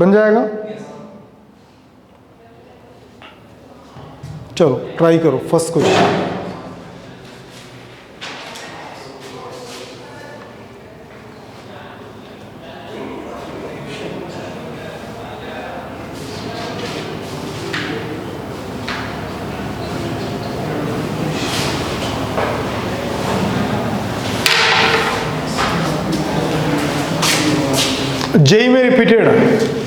बन जाएगा? चलो ट्राई करो फर्स्ट क्वेश्चन। जेई में रिपीटेड है।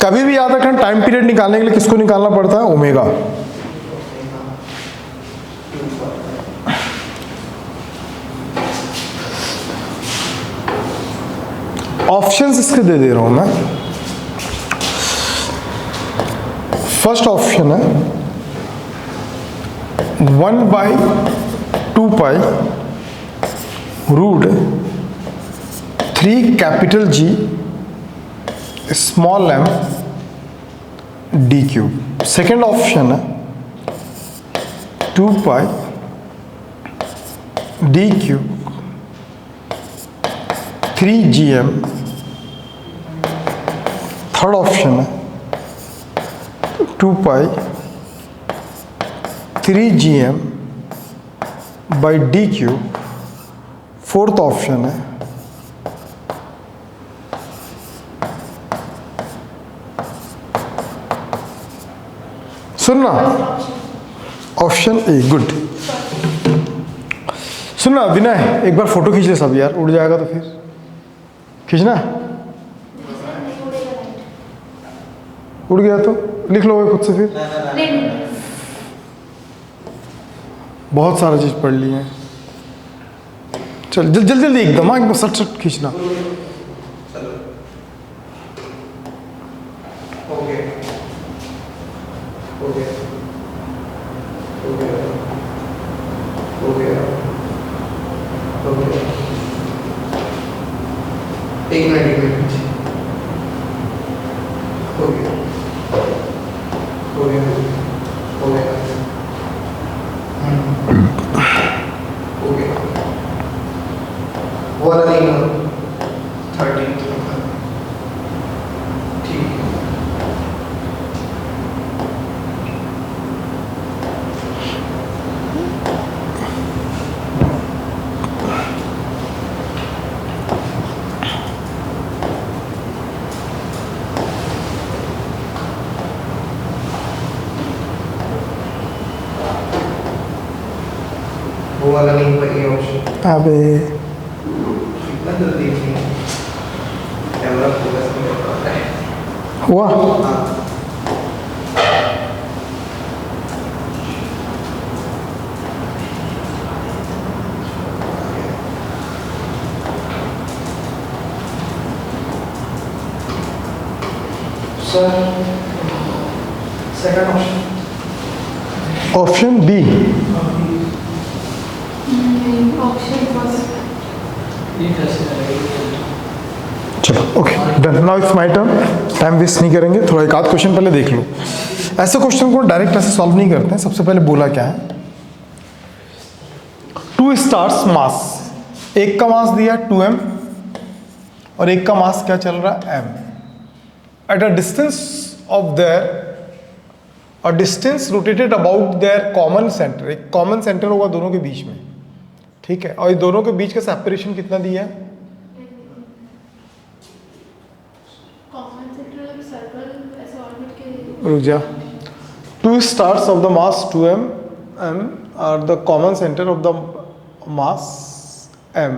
कभी भी याद रखना टाइम पीरियड निकालने के लिए किसको निकालना पड़ता है? ओमेगा। ऑप्शंस इसके दे रहा हूं मैं। फर्स्ट ऑप्शन है 1/2 root 3 capital G small m d cube. Second option है 2 d cube 3gm। Third option है 2 3gm by d cube. Fourth option है सुनना, ऑप्शन ए। गुड। सुनना विनय, एक बार फोटो खींच ले सब यार, उड़ जाएगा तो फिर खींचना। उड़ गया तो लिख लो खुद से फिर। बहुत सारा चीज पढ़ ली है। चल जल्दी जल्दी एकदम, एकदम सट सट खींचना। एक मिनट हो गया हो गया हो गया हो गया। वो वाला नहीं हो 13 ठीक है। वो वाला नहीं पर ये ऑप्शन। अबे इतना जल्दी कैमरा फोकस नहीं कर पाता है। हुआ? Sir second option. Option B. चलो okay done. Now it's my turn. Time waste नहीं करेंगे, थोड़ा एक आध क्वेश्चन पहले देख लो। ऐसे क्वेश्चन को डायरेक्ट ऐसे सॉल्व नहीं करते हैं। सबसे पहले बोला क्या है, 2 स्टार्स मास, एक का मास दिया 2m और एक का मास क्या चल रहा है m। At a distance of their a distance rotated about their common centre. एक कॉमन सेंटर होगा दोनों के बीच में, ठीक है। और ये दोनों के बीच का सेपरेशन कितना दिया है? रुक जा। 2 stars of the mass 2m are the common center of the mass m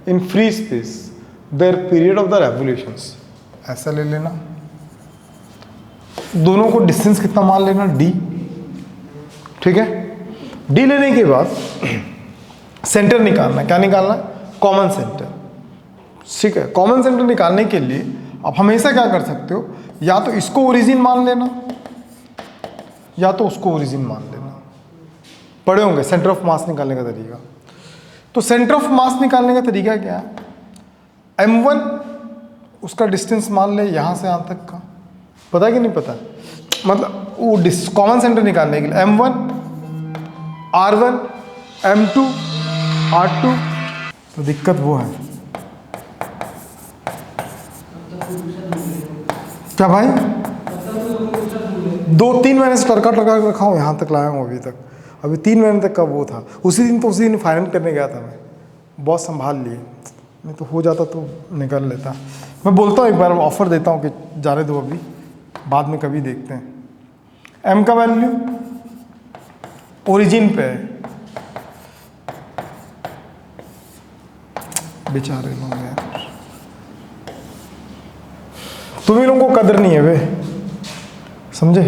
in free space. Their period of the revolutions, ऐसा ले लेना। दोनों को डिस्टेंस कितना मान लेना? d, ठीक है। d लेने के बाद सेंटर निकालना। क्या निकालना? कॉमन सेंटर, ठीक है। कॉमन सेंटर निकालने के लिए आप हमेशा क्या कर सकते हो, या तो इसको ओरिजिन मान लेना या तो उसको ओरिजिन मान लेना। पढ़े होंगे, सेंटर ऑफ मास निकालने का तरीका। तो सेंटर ऑफ मास निकालने का तरीका क्या है, m1 उसका डिस्टेंस मान ले यहाँ से यहाँ तक का, पता है कि नहीं पता, मतलब वो कॉमन सेंटर निकालने के लिए m1 r1 m2 r2। तो दिक्कत वो है क्या भाई, 2-3 महीने से टरका रखा हूँ, यहाँ तक लाया हूँ अभी तक, अभी 3 महीने तक का वो था। उसी दिन फाइनल करने गया था मैं, बहुत संभाल लिए, नहीं तो हो जाता तो निकल लेता। मैं बोलता हूँ एक बार ऑफर देता हूँ कि जाने दो अभी, बाद में कभी देखते हैं। m का वैल्यू ओरिजिन पे है, बेचारे लोग यार, तुम्हीं लोगों को कदर नहीं है वे, समझे,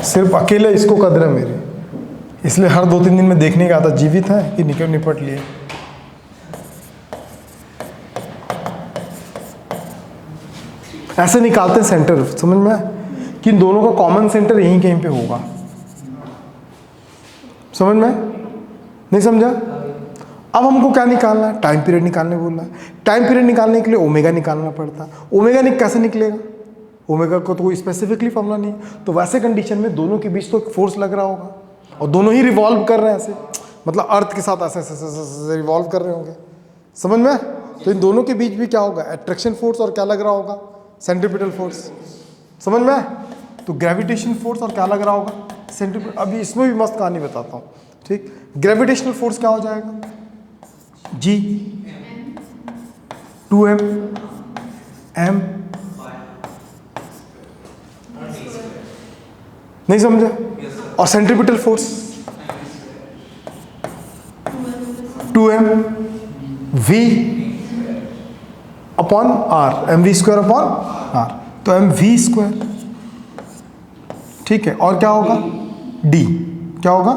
सिर्फ अकेले इसको कदर है मेरी, इसलिए हर 2-3 दिन में देखने का आता जीवित है कि निपट लिए। ऐसे निकालते हैं सेंटर, समझ में कि इन दोनों का कॉमन सेंटर यहीं कहीं पे होगा, समझ में नहीं समझा। अब हमको क्या निकालना है, टाइम पीरियड निकालने बोलना है। टाइम पीरियड निकालने के लिए ओमेगा निकालना पड़ता है। ओमेगा कैसे निकलेगा, ओमेगा को तो कोई स्पेसिफिकली फॉर्मूला नहीं है। तो वैसे कंडीशन में दोनों के बीच तो एक फोर्स लग रहा होगा और दोनों ही रिवॉल्व कर रहे हैं ऐसे, मतलब अर्थ के साथ ऐसे ऐसे ऐसे रिवॉल्व कर रहे होंगे, समझ में। तो इन दोनों के बीच भी क्या होगा, अट्रैक्शन फोर्स, और क्या लग रहा होगा, सेंट्रीपिटल फोर्स, समझ में। तो ग्रेविटेशन फोर्स और क्या लग रहा होगा, सेंट्रीपिटल। अभी इसमें भी मस्त कहानी बताता हूँ, ठीक। ग्रेविटेशनल फोर्स क्या हो जाएगा, G 2m m, नहीं समझा। और centripetal force 2m v upon r, mv square upon r, तो mv स्क्वायर, ठीक है। और क्या होगा, d, क्या होगा,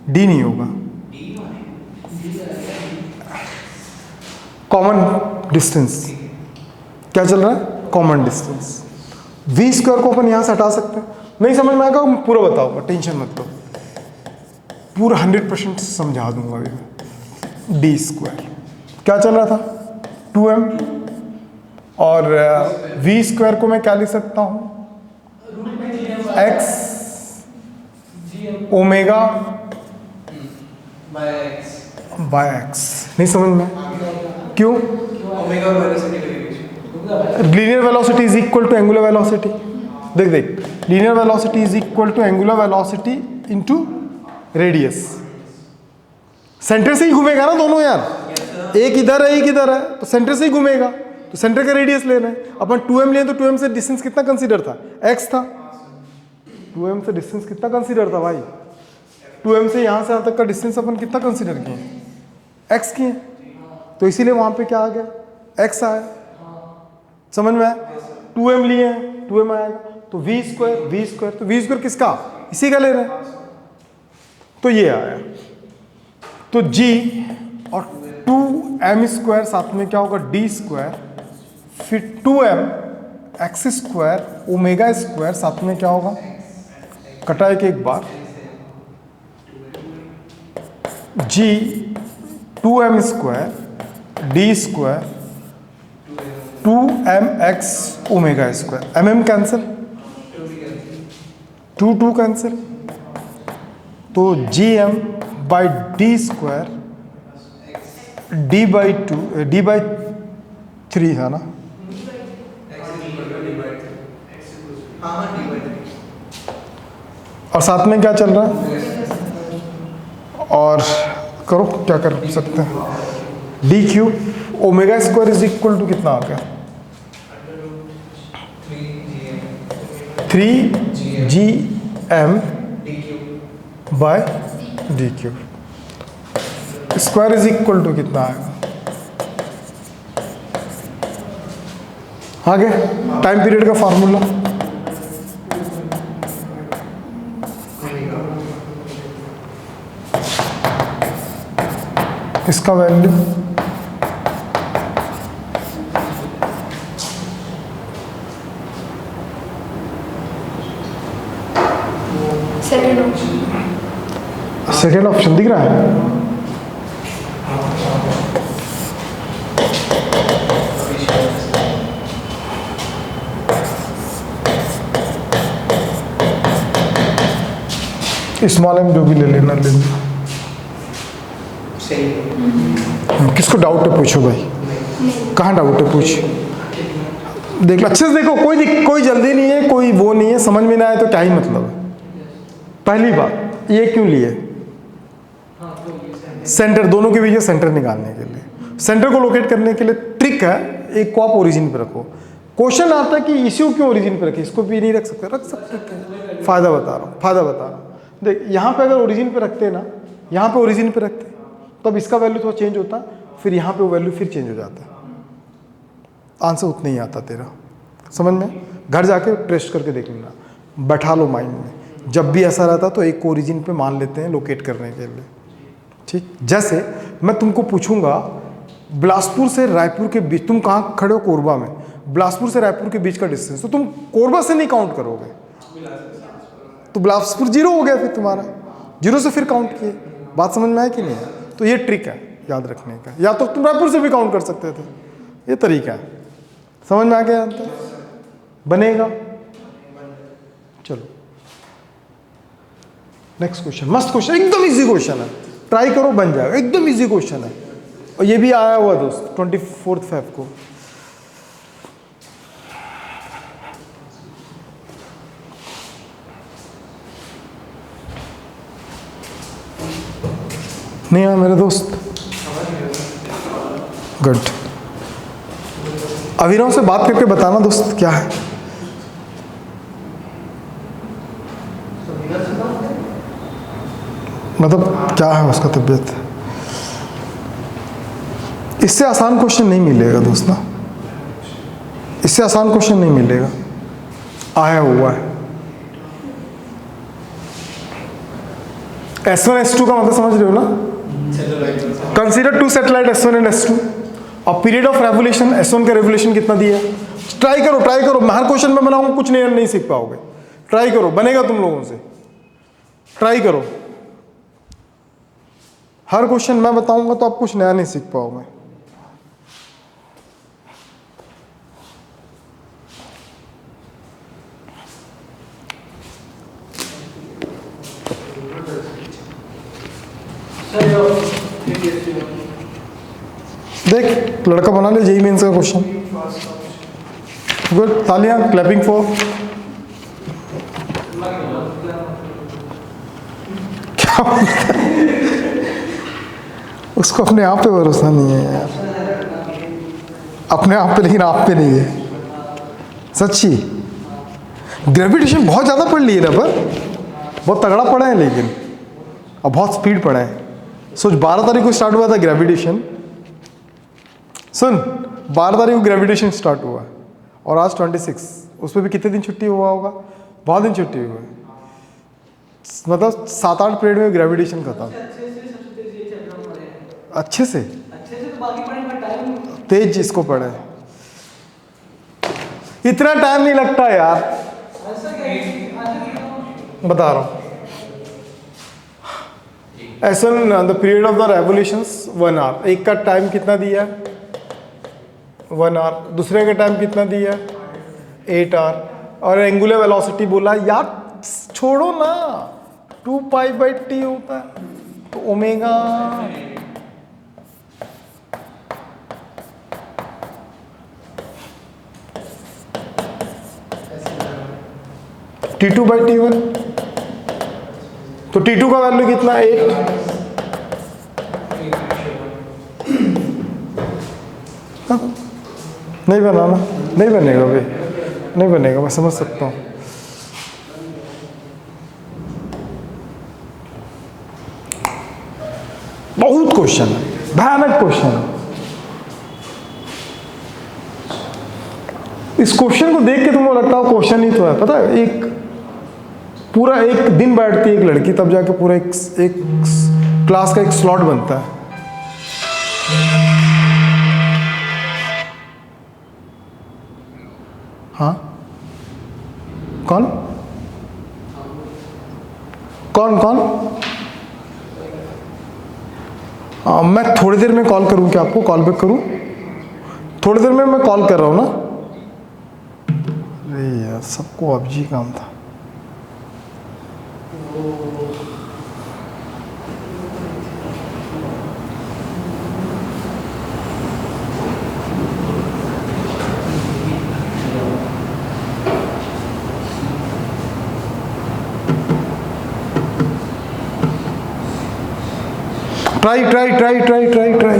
d नहीं होगा, कॉमन डिस्टेंस, क्या चल रहा है, कॉमन डिस्टेंस। v स्क्वायर को अपन यहां से हटा सकते हैं, नहीं समझ में आएगा पूरा बताऊंगा, टेंशन मत लो, पूरा 100% समझा दूंगा अभी मैं। d स्क्वायर क्या चल रहा था, 2m, और v स्क्वायर को मैं क्या लिख सकता हूं, x ओमेगा बाय x, नहीं समझ में, क्यों, ओमेगा और वेलोसिटी के बीच linear velocity is equal to angular velocity. देख linear velocity is equal to angular velocity into radius. Centre से ही घूमेगा ना दोनों यार, एक इधर है एक इधर है, तो सेंटर से ही घूमेगा, तो सेंटर का रेडियस लेना है। अपन 2m लिए तो 2m से डिस्टेंस कितना कंसीडर था, x था। 2m से डिस्टेंस कितना कंसीडर था भाई, 2m से यहां से यहां तक का डिस्टेंस अपन कितना कंसीडर किए, x किए, तो इसीलिए वहां पे क्या आ गया, x आया, समझ में आया। 2m लिए हैं, 2m आएगा, तो v स्क्वायर, तो v स्क्वायर किसका, इसी का ले रहे हैं, तो ये आया। तो g और 2m स्क्वायर साथ में क्या होगा, d स्क्वायर, फिर 2m x square omega square साथ में क्या होगा, कटा एक बार, g 2m square d square 2mx omega square, mm cancel, 2 cancel, तो gm by D square d by 2 d by 3 है ना, और साथ में क्या चल रहा है, और करो क्या कर सकते हैं, D cube omega square is equal to कितना आ गया, 3gm by D cube, square is equal to कितना आएगा, आगे टाइम पीरियड का फार्मूला, इसका वैल्यू सेकेंड सेकेंड ऑप्शन दिख रहा है? स्मॉल एम जो भी ले लेना ले लेना। सही। किसको डाउट है पूछो भाई, कहाँ डाउट है पूछ। देख लो अच्छे से, देखो कोई जल्दी नहीं है, कोई वो नहीं है, समझ में ना आए तो क्या ही मतलब है। पहली बात ये क्यों लिए, सेंटर, दोनों के बीच में सेंटर निकालने के लिए, सेंटर को लोकेट करने के लिए ट्रिक है, एक को आप ओरिजिन पे रखो। क्वेश्चन आता है कि इसी क्यों ओरिजिन पे रखे, इसको भी नहीं रख सकते, रख सकते हैं। फायदा बता रहा हूँ। देख यहाँ पे अगर ओरिजिन पे रखते ना, यहाँ पे ओरिजिन पे रखते तो अब इसका वैल्यू थोड़ा चेंज होता, फिर यहाँ पे वो वैल्यू फिर चेंज हो जाता है, आंसर उतना ही आता तेरा। समझ में? घर जाके टेस्ट करके देख लेना, बैठा लो माइंड में। जब भी ऐसा रहता तो एक को ओरिजिन पे मान लेते हैं लोकेट करने के लिए, ठीक। जैसे मैं तुमको पूछूंगा बिलासपुर से रायपुर के बीच, तुम कहाँ खड़े हो? कोरबा में। बिलासपुर से रायपुर के बीच का डिस्टेंस, तो तुम कोरबा से नहीं काउंट करोगे, तो बिलासपुर 0 हो गया, फिर तुम्हारा 0 से फिर काउंट किए। बात समझ में आया कि नहीं? तो ये ट्रिक है याद रखने का। या तो तुम रायपुर से भी काउंट कर सकते थे, ये तरीका है। समझ में आ गया? बनेगा। चलो नेक्स्ट क्वेश्चन, मस्त क्वेश्चन, एकदम इजी क्वेश्चन है, ट्राई करो बन जाएगा, एकदम इजी क्वेश्चन है। और ये भी आया हुआ दोस्त 24 फेब को। नहीं आया मेरे दोस्त? गुड। अभिनव से बात करके बताना दोस्त क्या है। मतलब क्या है उसका तबीयत। इससे आसान क्वेश्चन नहीं मिलेगा दोस्त ना, इससे आसान क्वेश्चन नहीं मिलेगा, आया हुआ है। S1 S2 का मतलब समझ रहे हो ना? Consider 2 satellite S1 and S2 और पीरियड ऑफ रेवोल्यूशन, S1 का रेवोल्यूशन कितना दिया है? ट्राई करो, मैं हर क्वेश्चन में बनाऊंगा, कुछ नहीं सीख पाओगे। ट्राई करो, बनेगा तुम लोगों से। ट्राई करो, हर क्वेश्चन मैं बताऊंगा तो आप कुछ नया नहीं सीख पाओगे। देख लड़का बना ले जेईई मेंस का क्वेश्चन। गुड, तालियां, क्लैपिंग फॉर। क्या उसको अपने आप पे भरोसा नहीं है यार, अपने आप पे, लेकिन आप पे नहीं है। सच्ची ग्रेविटेशन बहुत ज़्यादा पढ़ लिए ना, पर बहुत तगड़ा पढ़ा है, लेकिन अब बहुत स्पीड पढ़ा है। सोच 12 तारीख को स्टार्ट हुआ था ग्रेविटेशन, सुन 12 तारीख को ग्रेविटेशन स्टार्ट हुआ और आज 26, उस पर भी कितने दिन छुट्टी हुआ होगा? बहुत दिन छुट्टी हुआ है, मतलब 7-8 पीरियड में ग्रेविटेशन खत्म। अच्छे से तेज जिसको पढ़े, इतना टाइम नहीं लगता यार, बता रहा हूँ। S1 the period of the revolutions 1 hour, एक का टाइम कितना दिया है? 1 आवर। दूसरे का टाइम कितना दिया है? 8 आवर। और एंगुलर वेलोसिटी बोला यार, छोड़ो ना, 2π/t होता है, तो ओमेगा T2/T1, तो T2 का वैल्यू कितना? 8। नहीं बनाना, नहीं बनेगा भाई, नहीं बनेगा, मैं समझ सकता हूँ। बहुत क्वेश्चन है, भयानक क्वेश्चन है। इस क्वेश्चन को देख के तुमको लगता है क्वेश्चन ही तो है। पता है, एक पूरा एक दिन बैठती है एक लड़की, तब जाके पूरा एक क्लास का एक स्लॉट बनता है। हाँ, कौन कौन कौन? मैं थोड़ी देर में कॉल करूँ क्या आपको, कॉल बैक करूँ? थोड़ी देर में मैं कॉल कर रहा हूँ ना। अरे यार सबको अब जी काम था। Try try try try try try.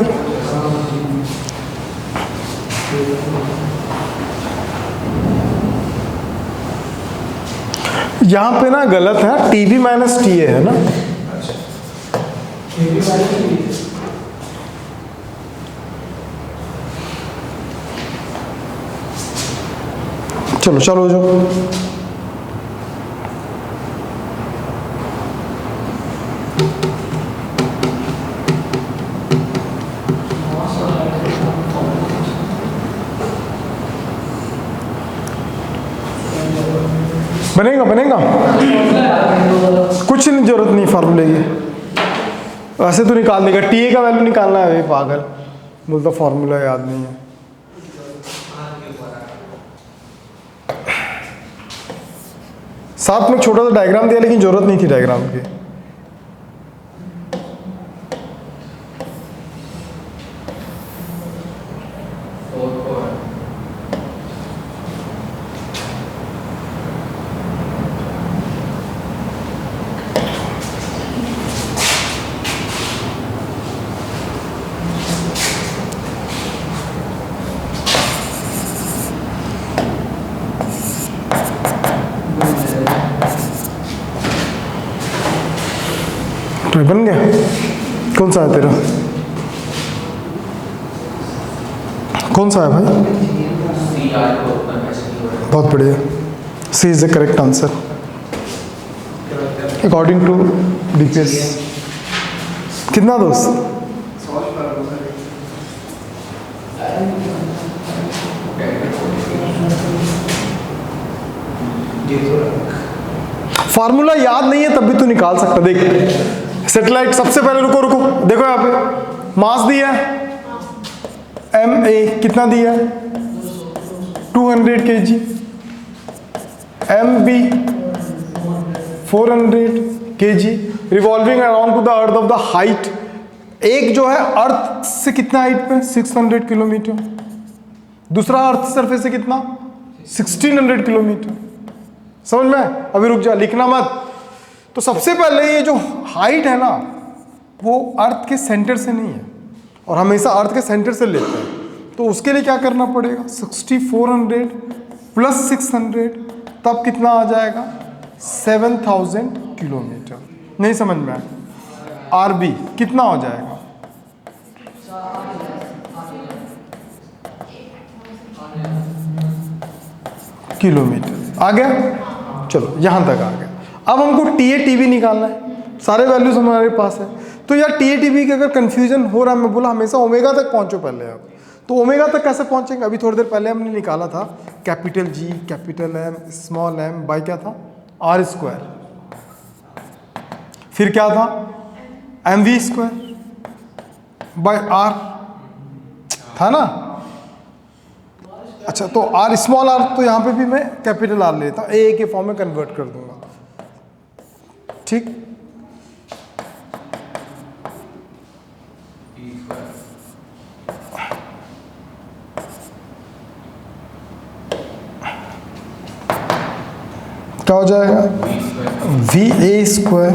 यहाँ पे ना गलत है, टीवी माइनस टी है ना। चलो चलो जो बनेगा बनेगा, कुछ नहीं जरूरत नहीं फार्मूले की। ऐसे तो निकाल देगा, टी का वैल्यू निकालना है, पागल बोलता फार्मूला याद नहीं है। साथ में छोटा सा डायग्राम दिया लेकिन जरूरत नहीं थी डायग्राम की। तो बन गया। कौन सा है तेरा, कौन सा है भाई? बहुत बढ़िया, C is the correct answer according to DPS. कितना दोस्त? फार्मूला याद नहीं है तब भी तू निकाल सकता। देख सेटेलाइट, सबसे पहले रुको रुको, देखो यहाँ पे मास दिया है ma, कितना दिया है 200 kg, mb 400 kg, revolving around to the earth of the height. एक जो है अर्थ से कितना हाइट पे 600 किलोमीटर, दूसरा अर्थ सरफेस से कितना 1600 किलोमीटर। समझ में? अभी रुक जा, लिखना मत। तो सबसे पहले ये जो हाइट है ना वो अर्थ के सेंटर से नहीं है, और हमेशा अर्थ के सेंटर से लेते हैं। तो उसके लिए क्या करना पड़ेगा, 6400 प्लस 600, तब कितना आ जाएगा 7000 किलोमीटर। नहीं समझ में आया? आरबी कितना हो जाएगा? किलोमीटर। आ गया? चलो यहां तक आ गया। अब हमको टी ए टी बी निकालना है, सारे वैल्यूज हमारे पास है। तो यार टी ए टी बी के अगर कंफ्यूजन हो रहा है, मैं बोला हमेशा ओमेगा तक पहुंचो पहले आप। तो ओमेगा तक कैसे पहुंचेंगे? अभी थोड़ी देर पहले हमने निकाला था capital G capital M small M by क्या था आर स्क्वायर, फिर क्या था M V square by R था ना। अच्छा तो आर स्मॉल आर, तो यहाँ पे भी मैं कैपिटल आर लेता हूँ, ए के फॉर्म में कन्वर्ट कर दूंगा। ठीक, क्या हो जाएगा वी ए स्क्वायर।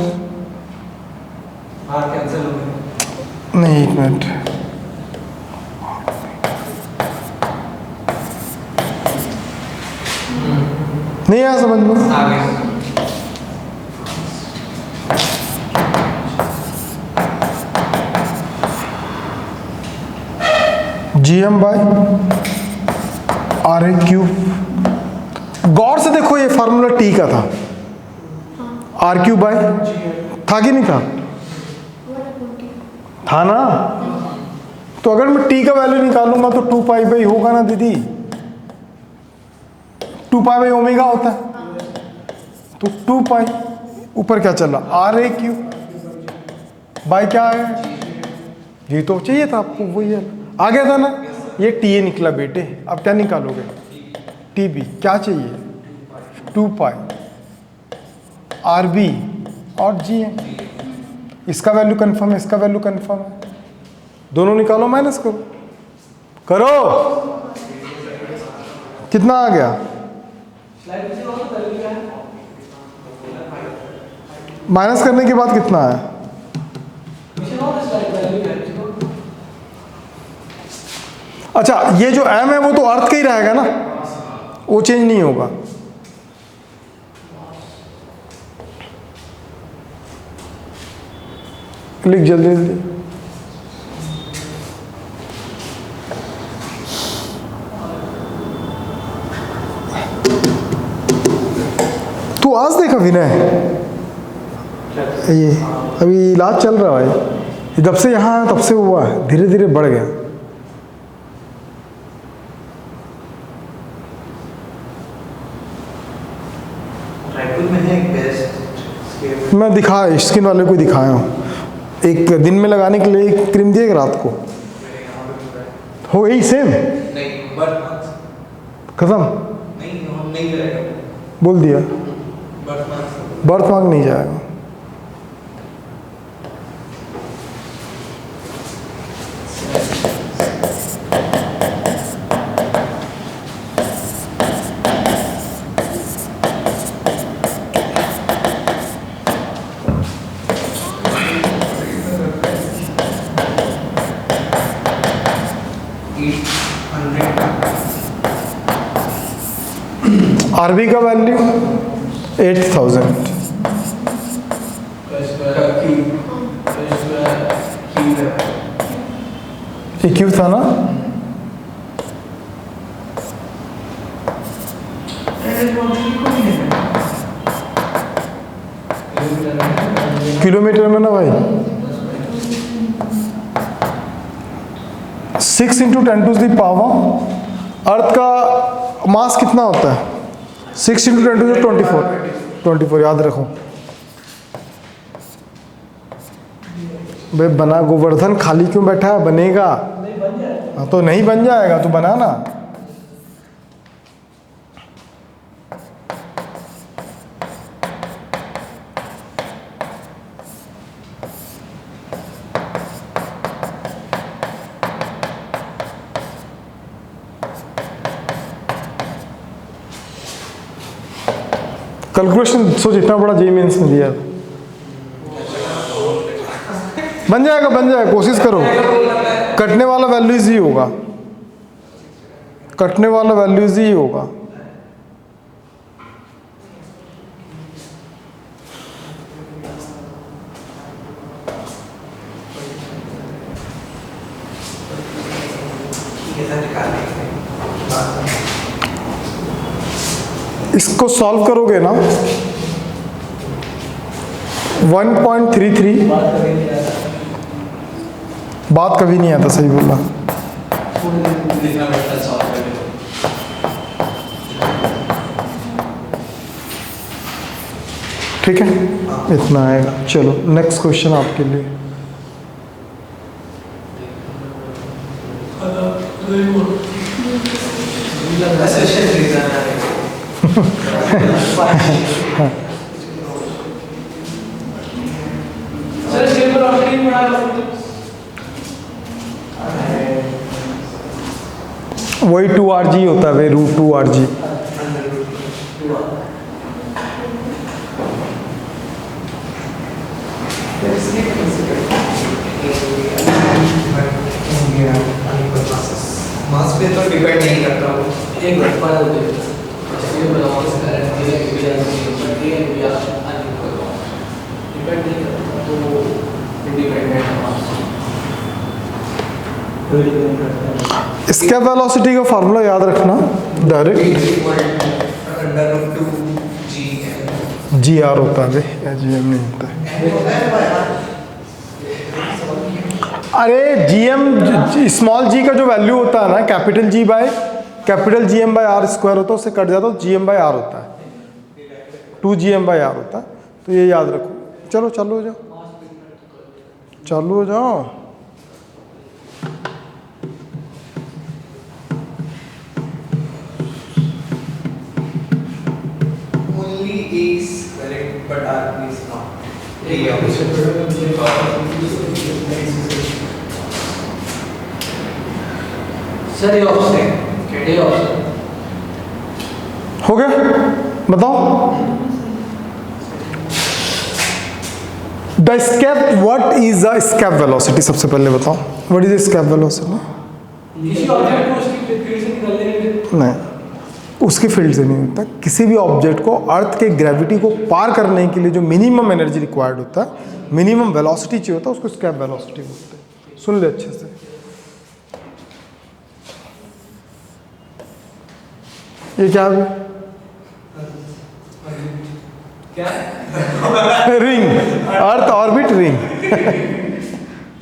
कैंसिल हो गया। नहीं, एक मिनट, नहीं आया समझ में? G M by R A cube. गौर से देखो ये फार्मूला टी का था, आर क्यूब बाई था कि नहीं था? था ना। तो अगर मैं टी का वैल्यू निकालूंगा तो 2 पाई बाई होगा ना दीदी, 2 पाई बाई ओमेगा होता है। तो 2 पाई ऊपर क्या चल रहा आर ए क्यूब बाई क्या है जी तो चाहिए था आपको, वही है, आ गया था ना। ये टी ए निकला बेटे, अब क्या निकालोगे? टी बी क्या चाहिए? 2 पाई आर बी और जी एम। इसका वैल्यू कंफर्म है, इसका वैल्यू कंफर्म है, दोनों निकालो, माइनस करो, करो। कितना आ गया? माइनस करने के बाद कितना है? अच्छा, ये जो m है वो तो अर्थ का ही रहेगा ना, वो चेंज नहीं होगा। लिख जल्दी जल्दी। तू आज देखा विनय? ये अभी इलाज चल रहा है भाई, जब से यहाँ आया तब से हुआ है, धीरे धीरे बढ़ गया। रायपुर में है एक बेस्ट, मैं दिखाया, स्किन वाले को दिखाया हूँ, एक दिन में लगाने के लिए एक क्रीम दिएगा, रात को हो गई सेम नहीं बर्थ खत्म, नहीं हम नहीं जाएगा, बोल दिया बर्थ बर्थ मार्क नहीं जाएगा। आरबी का वैल्यू 8000। ये क्यों था ना? किलोमीटर में ना भाई, 6 × 10⁻⁴ अर्थ का मास कितना होता है? 6 × 10⁻⁴ 24 याद रखो भाई। बना, गोवर्धन खाली क्यों बैठा है? बनेगा। हाँ तो नहीं बन जाएगा तो बनाना। कैलकुलेशन सोच, इतना बड़ा जेईई मेंस में दिया, बन जाएगा, बन जाएगा, कोशिश करो। कटने वाला वैल्यूज ही होगा, कटने वाला वैल्यूज ही होगा। इसको सॉल्व करोगे ना 1.33, बात कभी नहीं आता, सही बोला। ठीक है, इतना आएगा। चलो नेक्स्ट क्वेश्चन आपके लिए। वही 2rg होता है भाई, √2rg। मास पे तो डिपेंड नहीं करता वो, एक घटपट होते हैं, इसलिए बिलोंग्स करंट के लिए भी डिपेंड नहीं करता, तो इंडिपेंडेंट इसका वेलोसिटी का फार्मूला याद रखना, डायरेक्ट GR होता है, GM नहीं होता है। अरे GM, स्मॉल g का जो वैल्यू होता है ना, capital G by capital GM by R square होता है, उससे कट जाता है तो GM बाय R होता है, 2GM बाय R होता है। तो ये याद रखो। चलो चालू हो जाओ, चालू हो जाओ। is correct, but R is not. Sir ये ऑप्शन ये ऑप्शन हो गया? बताओ। The escape, what is the escape velocity? सबसे पहले बताओ, what is the escape velocity? किसी ऑब्जेक्ट को उसकी फील्ड से निकालने के लिए नहीं, उसके फील्ड से नहीं होता। किसी भी ऑब्जेक्ट को अर्थ के ग्रेविटी को पार करने के लिए जो मिनिमम एनर्जी रिक्वायर्ड होता है, मिनिमम वेलोसिटी चाहिए होता है, उसको स्केप वेलोसिटी बोलते हैं। सुन ले अच्छे से। ये क्या है? क्या रिंग, अर्थ ऑर्बिट रिंग।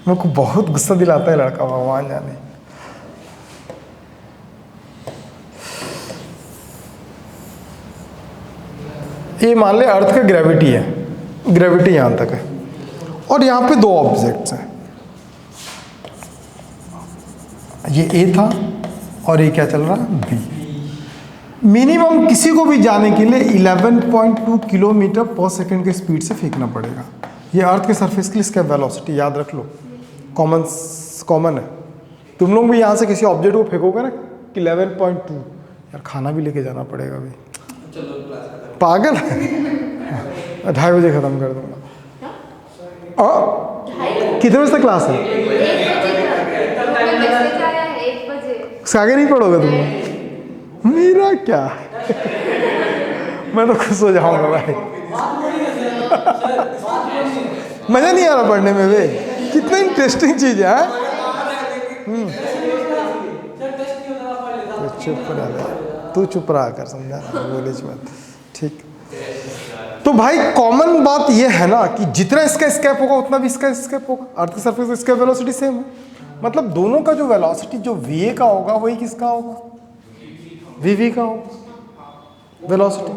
मेरे को बहुत गुस्सा दिलाता है लड़का, भगवान जाने। ये मान ले अर्थ का ग्रेविटी है, ग्रेविटी यहां तक है, और यहां पे दो ऑब्जेक्ट्स हैं। ये ए था और ये क्या चल रहा है? बी। मिनिमम किसी को भी जाने के लिए 11.2 किलोमीटर पर सेकंड के स्पीड से फेंकना पड़ेगा। ये अर्थ के सरफेस के लिए इसका वेलोसिटी याद रख लो, कॉमन है। तुम लोग भी यहाँ से किसी ऑब्जेक्ट को फेंकोगे ना 11.2, यार खाना भी लेके जाना पड़ेगा अभी। चलो क्लास खत्म। पागल है? 2:30 बजे ख़त्म कर दूंगा। और कितने बजे तक क्लास है? 1 आगे नहीं पढ़ोगे तुम? मेरा क्या मैं तो खुश हो जाऊंगा भाई। मजा नहीं आ रहा पढ़ने में वे, कितना इंटरेस्टिंग चीज है। चुप रहा, तू चुप रहा कर, समझा? बोले मत, ठीक। तो भाई कॉमन बात ये है ना कि जितना इसका स्केप होगा उतना भी इसका स्केप होगा। अर्थ के सरफेस का स्केप वेलोसिटी सेम है, मतलब दोनों का जो वेलोसिटी जो वीए का होगा वही किसका होगा? वीवी का होगा वेलोसिटी।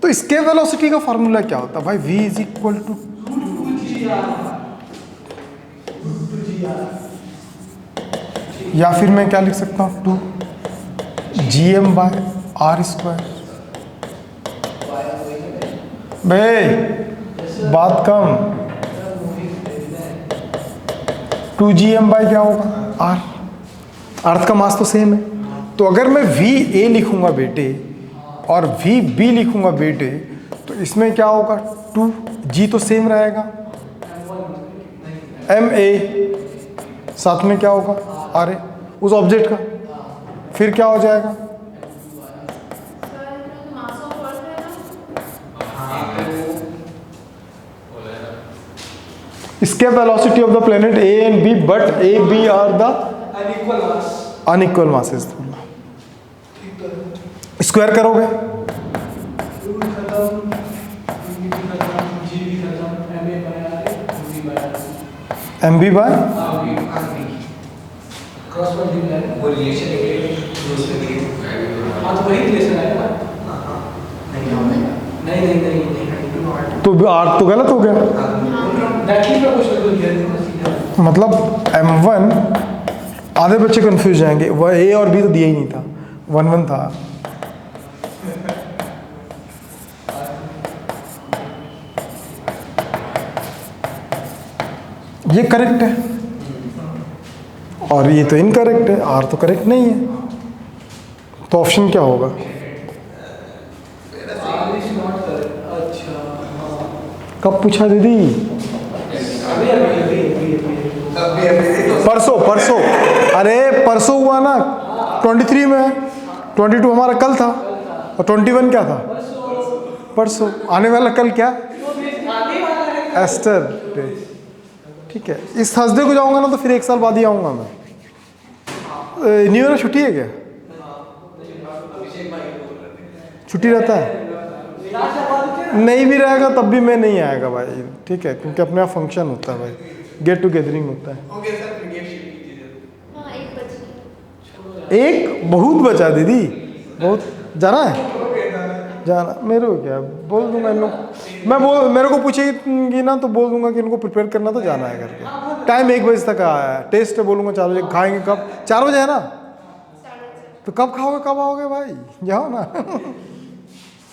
तो इसके वेलोसिटी का फार्मूला क्या होता है भाई? v इज इक्वल टू या फिर मैं क्या लिख सकता हूँ? 2gm/r²। भाई बात कम, 2gm बाय क्या होगा? r। अर्थ का मास तो सेम है, तो अगर मैं वी ए लिखूंगा बेटे और वी बी लिखूंगा बेटे, तो इसमें क्या होगा? 2g तो सेम रहेगा, एम ए साथ में क्या होगा? आर ए उस ऑब्जेक्ट का। फिर क्या हो जाएगा? Escape velocity of the planet A and B, but A B are the unequal masses. Square करोगे M B by cross multiply वो रिलेशन है दूसरे के लिए। हाँ तो वही रिलेशन है ना। नहीं तो आर तो गलत हो गया। डायरेक्टली प्रोपोर्शनल किया मतलब m1, आधे बच्चे कंफ्यूज जाएंगे, वह ए और बी तो दिया ही नहीं था, 1 1 था। ये करेक्ट है और ये तो इनकरेक्ट है, आर तो करेक्ट नहीं है। तो ऑप्शन क्या होगा? कब पूछा दीदी? परसों परसों, अरे परसों हुआ ना, 23 में है, 22 हमारा कल था और 21 क्या था? परसों। आने वाला कल क्या? Yesterday. ठीक है, इस थर्सडे को जाऊंगा ना तो फिर 1 साल बाद ही आऊंगा मैं। न्यू ईयर छुट्टी है क्या? छुट्टी रहता है? नहीं भी रहेगा तब भी मैं नहीं आएगा भाई, ठीक है, क्योंकि अपने यहाँ फंक्शन होता है भाई, गेट टुगेदरिंग होता है। ओके सर, पीडीएफ शीट कीजिए। एक बहुत बचा दीदी, बहुत जाना है, जाना मेरे को क्या बोल दूंगा इन लोग, मैं बोल मेरे को पूछेगी ना तो बोल दूंगा कि इनको प्रिपेयर करना तो जाना है करके। टाइम 1 बजे तक आया है, टेस्ट है, बोलूँगा 4 बजे खाएंगे। कब? 4 बजे है ना, तो कब खाओगे, कब आओगे भाई? जाओ ना।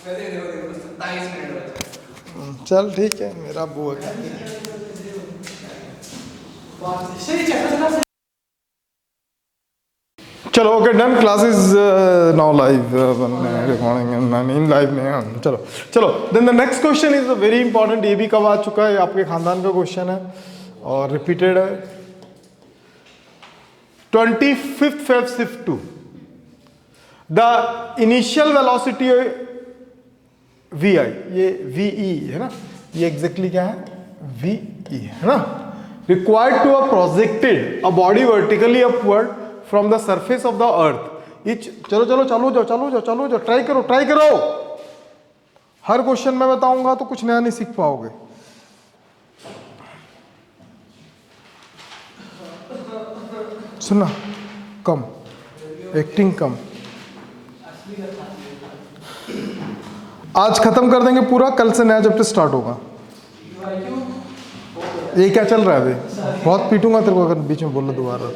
वैसे देखो देखो 27 मिनट बचे। चल ठीक है, मेरा वो है। चलो okay done, class is now live, recording in live में। हाँ चलो चलो, then the next question is very important. ये भी कब आ चुका है, आपके खानदान का क्वेश्चन है और रिपीटेड है। 25th Feb Shift 2, the initial velocity vi, ये ve है ना, ये एग्जैक्टली क्या है, ve है ना, required to a projected a body vertically upward from the surface of the earth इच। चलो चलो चालू जाओ चालू जाओ चालू जाओ, ट्राई करो ट्राई करो। हर क्वेश्चन मैं बताऊंगा तो कुछ नया नहीं सीख पाओगे। सुनना, कम एक्टिंग कम। आज खत्म कर देंगे पूरा, कल से नया चैप्टर स्टार्ट होगा। ये क्या चल रहा है अभी? बहुत पीटूंगा तेरे को अगर बीच में बोला दोबारा।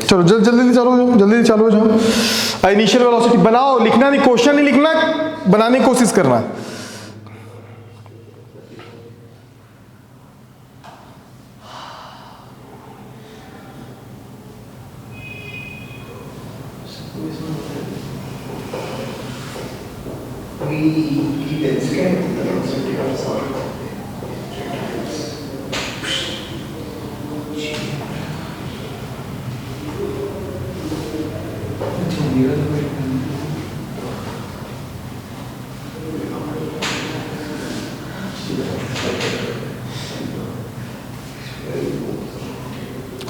चलो जल्दी जल्दी चालू हो जाओ, जल्दी चालू हो जाओ। इनिशियल वेलोसिटी बनाओ, लिखना नहीं, क्वेश्चन नहीं लिखना, बनाने की कोशिश करना। We keep it scan the velocity of sound.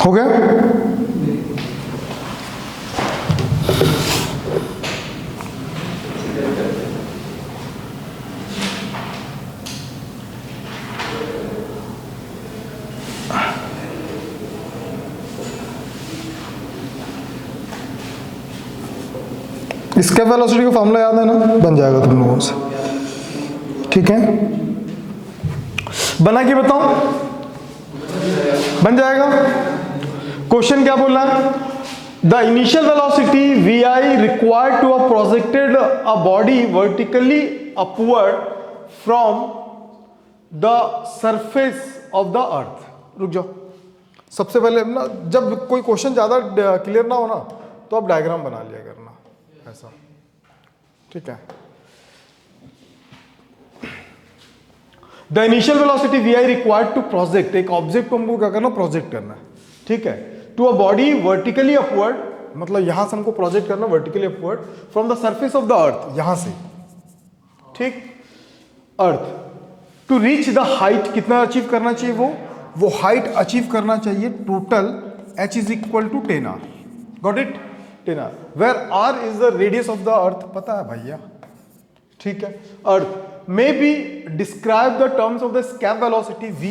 हो गया? इसके वेलोसिटी का फॉर्मूला याद है ना, बन जाएगा तुम लोगों से, ठीक है? बना के बताओ, बन जाएगा। क्वेश्चन क्या बोला? The initial velocity vi required to a projected a body vertically upward from the surface of the earth. रुक जाओ, सबसे पहले ना, जब कोई क्वेश्चन ज्यादा क्लियर ना हो ना, तो आप डायग्राम बना लिया करना ऐसा, ठीक है? The initial velocity vi required to project, एक ऑब्जेक्ट को हमको क्या करना, प्रोजेक्ट करना है, ठीक है? To a body vertically upward, मतलब यहां से हमको प्रोजेक्ट करना vertically upward from the surface of the earth, यहां से, ठीक? Earth to reach the height, कितना अचीव करना चाहिए? वो हाइट अचीव करना चाहिए total h is equal to 10r। Got it? 10r, where r is the radius of the earth, पता है भैया, ठीक है? Earth may be describe the terms of the escape velocity v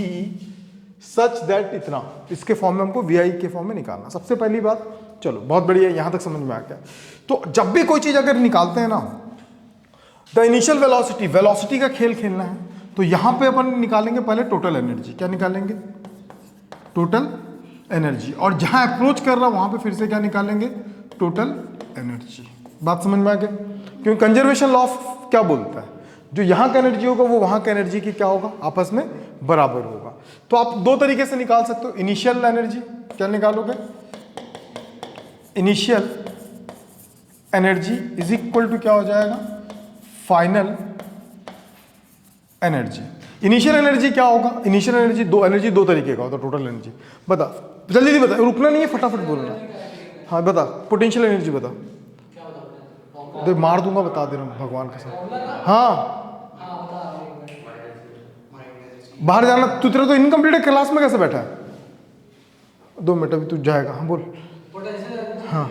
such that, इतना, इसके form में हमको vi के फॉर्म में निकालना। सबसे पहली बात, चलो बहुत बढ़िया, यहां तक समझ में आ गया। तो जब भी कोई चीज अगर निकालते हैं ना, द इनिशियल वेलोसिटी, वेलोसिटी का खेल खेलना है, तो यहां पे अपन निकालेंगे पहले टोटल एनर्जी। क्या निकालेंगे? Total energy. और जहां अप्रोच कर रहा वहां पे फिर से क्या निकालेंगे? Total energy. बात समझ में आ गया? क्योंकि कंजर्वेशन लॉ क्या बोलता है, जो यहां का एनर्जी होगा वो वहां का एनर्जी की क्या होगा, आपस में बराबर होगा। तो आप दो तरीके से निकाल सकते हो। इनिशियल एनर्जी क्या निकालोगे? Initial energy is equal to क्या हो जाएगा? Final energy. इनिशियल एनर्जी क्या होगा? इनिशियल एनर्जी दो तरीके का होता है, टोटल एनर्जी। बता जल्दी जल्दी बता, रुकना नहीं है, फटाफट बोलना। हाँ बता, पोटेंशियल एनर्जी बता। देख मार दूंगा, बता दे रहा हूँ भगवान के साथ। हाँ बाहर जाना, तू तेरा तो इनकम्प्लीट क्लास में कैसे बैठा है? 2 मिनट अभी तू जाएगा। हाँ बोल। हाँ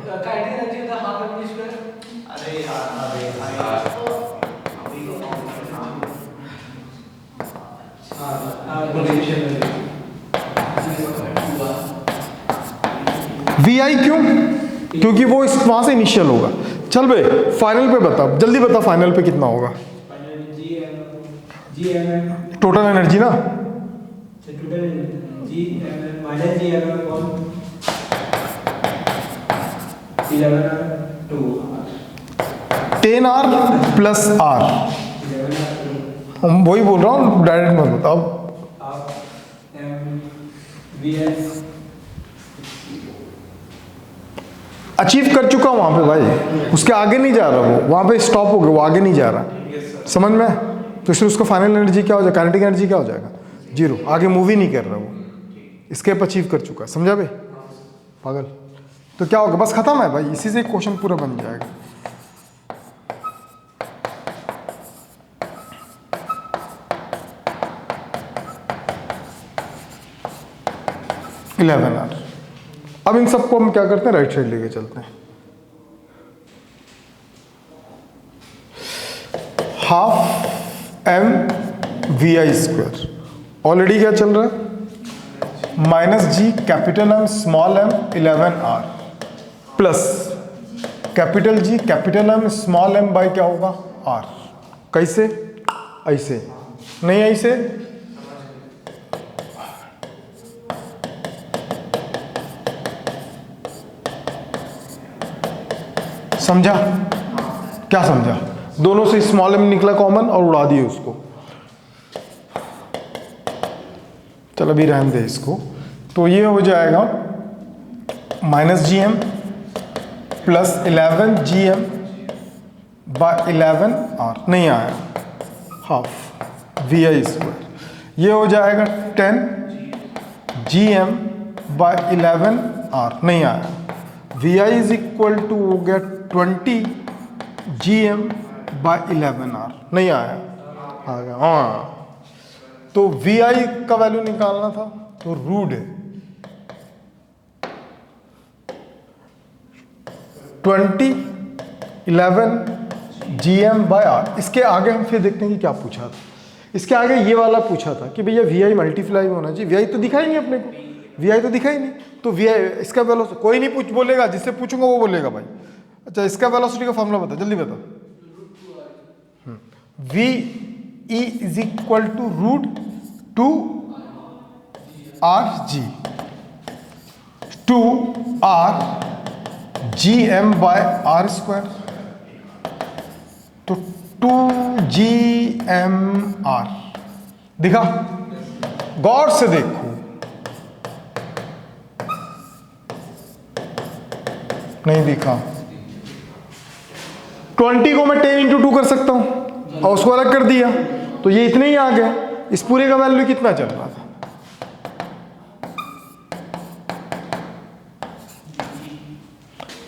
वी आई क्यों? क्योंकि वो इस वहां से इनिशियल होगा। चल बे फाइनल पे बता, जल्दी बता फाइनल पे कितना होगा? टोटल एनर्जी ना, टेन आर प्लस आर, वही बोल रहा हूँ, डायरेक्ट मत बताओ। अचीव कर चुका वहां पे भाई, उसके आगे नहीं जा रहा, वो वहां पे स्टॉप हो गया, वो आगे नहीं जा रहा। समझ में? तो इसलिए उसका फाइनल एनर्जी क्या हो जाएगा? काइनेटिक एनर्जी क्या हो जाएगा? 0। आगे मूव ही नहीं कर रहा वो, स्केप अचीव कर चुका। समझा भाई पागल? तो क्या होगा? बस खत्म है भाई, इसी से क्वेश्चन पूरा बन जाएगा। Eleven R. अब इन सबको हम क्या करते हैं? राइट साइड लेके चलते हैं। Half M V I square, already क्या चल रहा है? Minus G capital M small M 11 R plus capital G capital M small M by क्या होगा? आर। कैसे? ऐसे नहीं, ऐसे समझा? क्या समझा? दोनों से स्मॉल एम निकला कॉमन और उड़ा दिए उसको। चल अभी रहने दे इसको। तो ये हो जाएगा minus G M plus 11 G M by 11 R, नहीं आया, हाफ वी आई स्क्वायर। ये हो जाएगा 10 जी एम बाय 11 आर, नहीं आया। V I is equal to हो गया 20 जी एम बाय 11 आर, नहीं आया, आ गया। हाँ, तो वी आई का वैल्यू निकालना था, तो रूट है 20 11 जी एम बाय आर। इसके आगे हम फिर देखते हैं कि क्या पूछा था। इसके आगे ये वाला पूछा था कि भैया वी आई मल्टीप्लाई होना चाहिए। वी आई तो दिखा ही नहीं अपने को, वी आई तो दिखा ही नहीं, तो वी आई इसका वेलोसिटी कोई नहीं पूछ बोलेगा, जिससे पूछूंगा वो बोलेगा भाई। अच्छा, इसका वेलोसिटी का फॉर्मूला बता, जल्दी बता। V E is equal to root 2 R G, 2 R G M by R square, तो 2 जी एम आर। दिखा? गौर से देखो, नहीं दिखा। 20 को मैं 10 इंटू 2 कर सकता हूं और उसको अलग कर दिया, तो ये इतने ही आ गया। इस पूरे का वैल्यू कितना चल रहा था?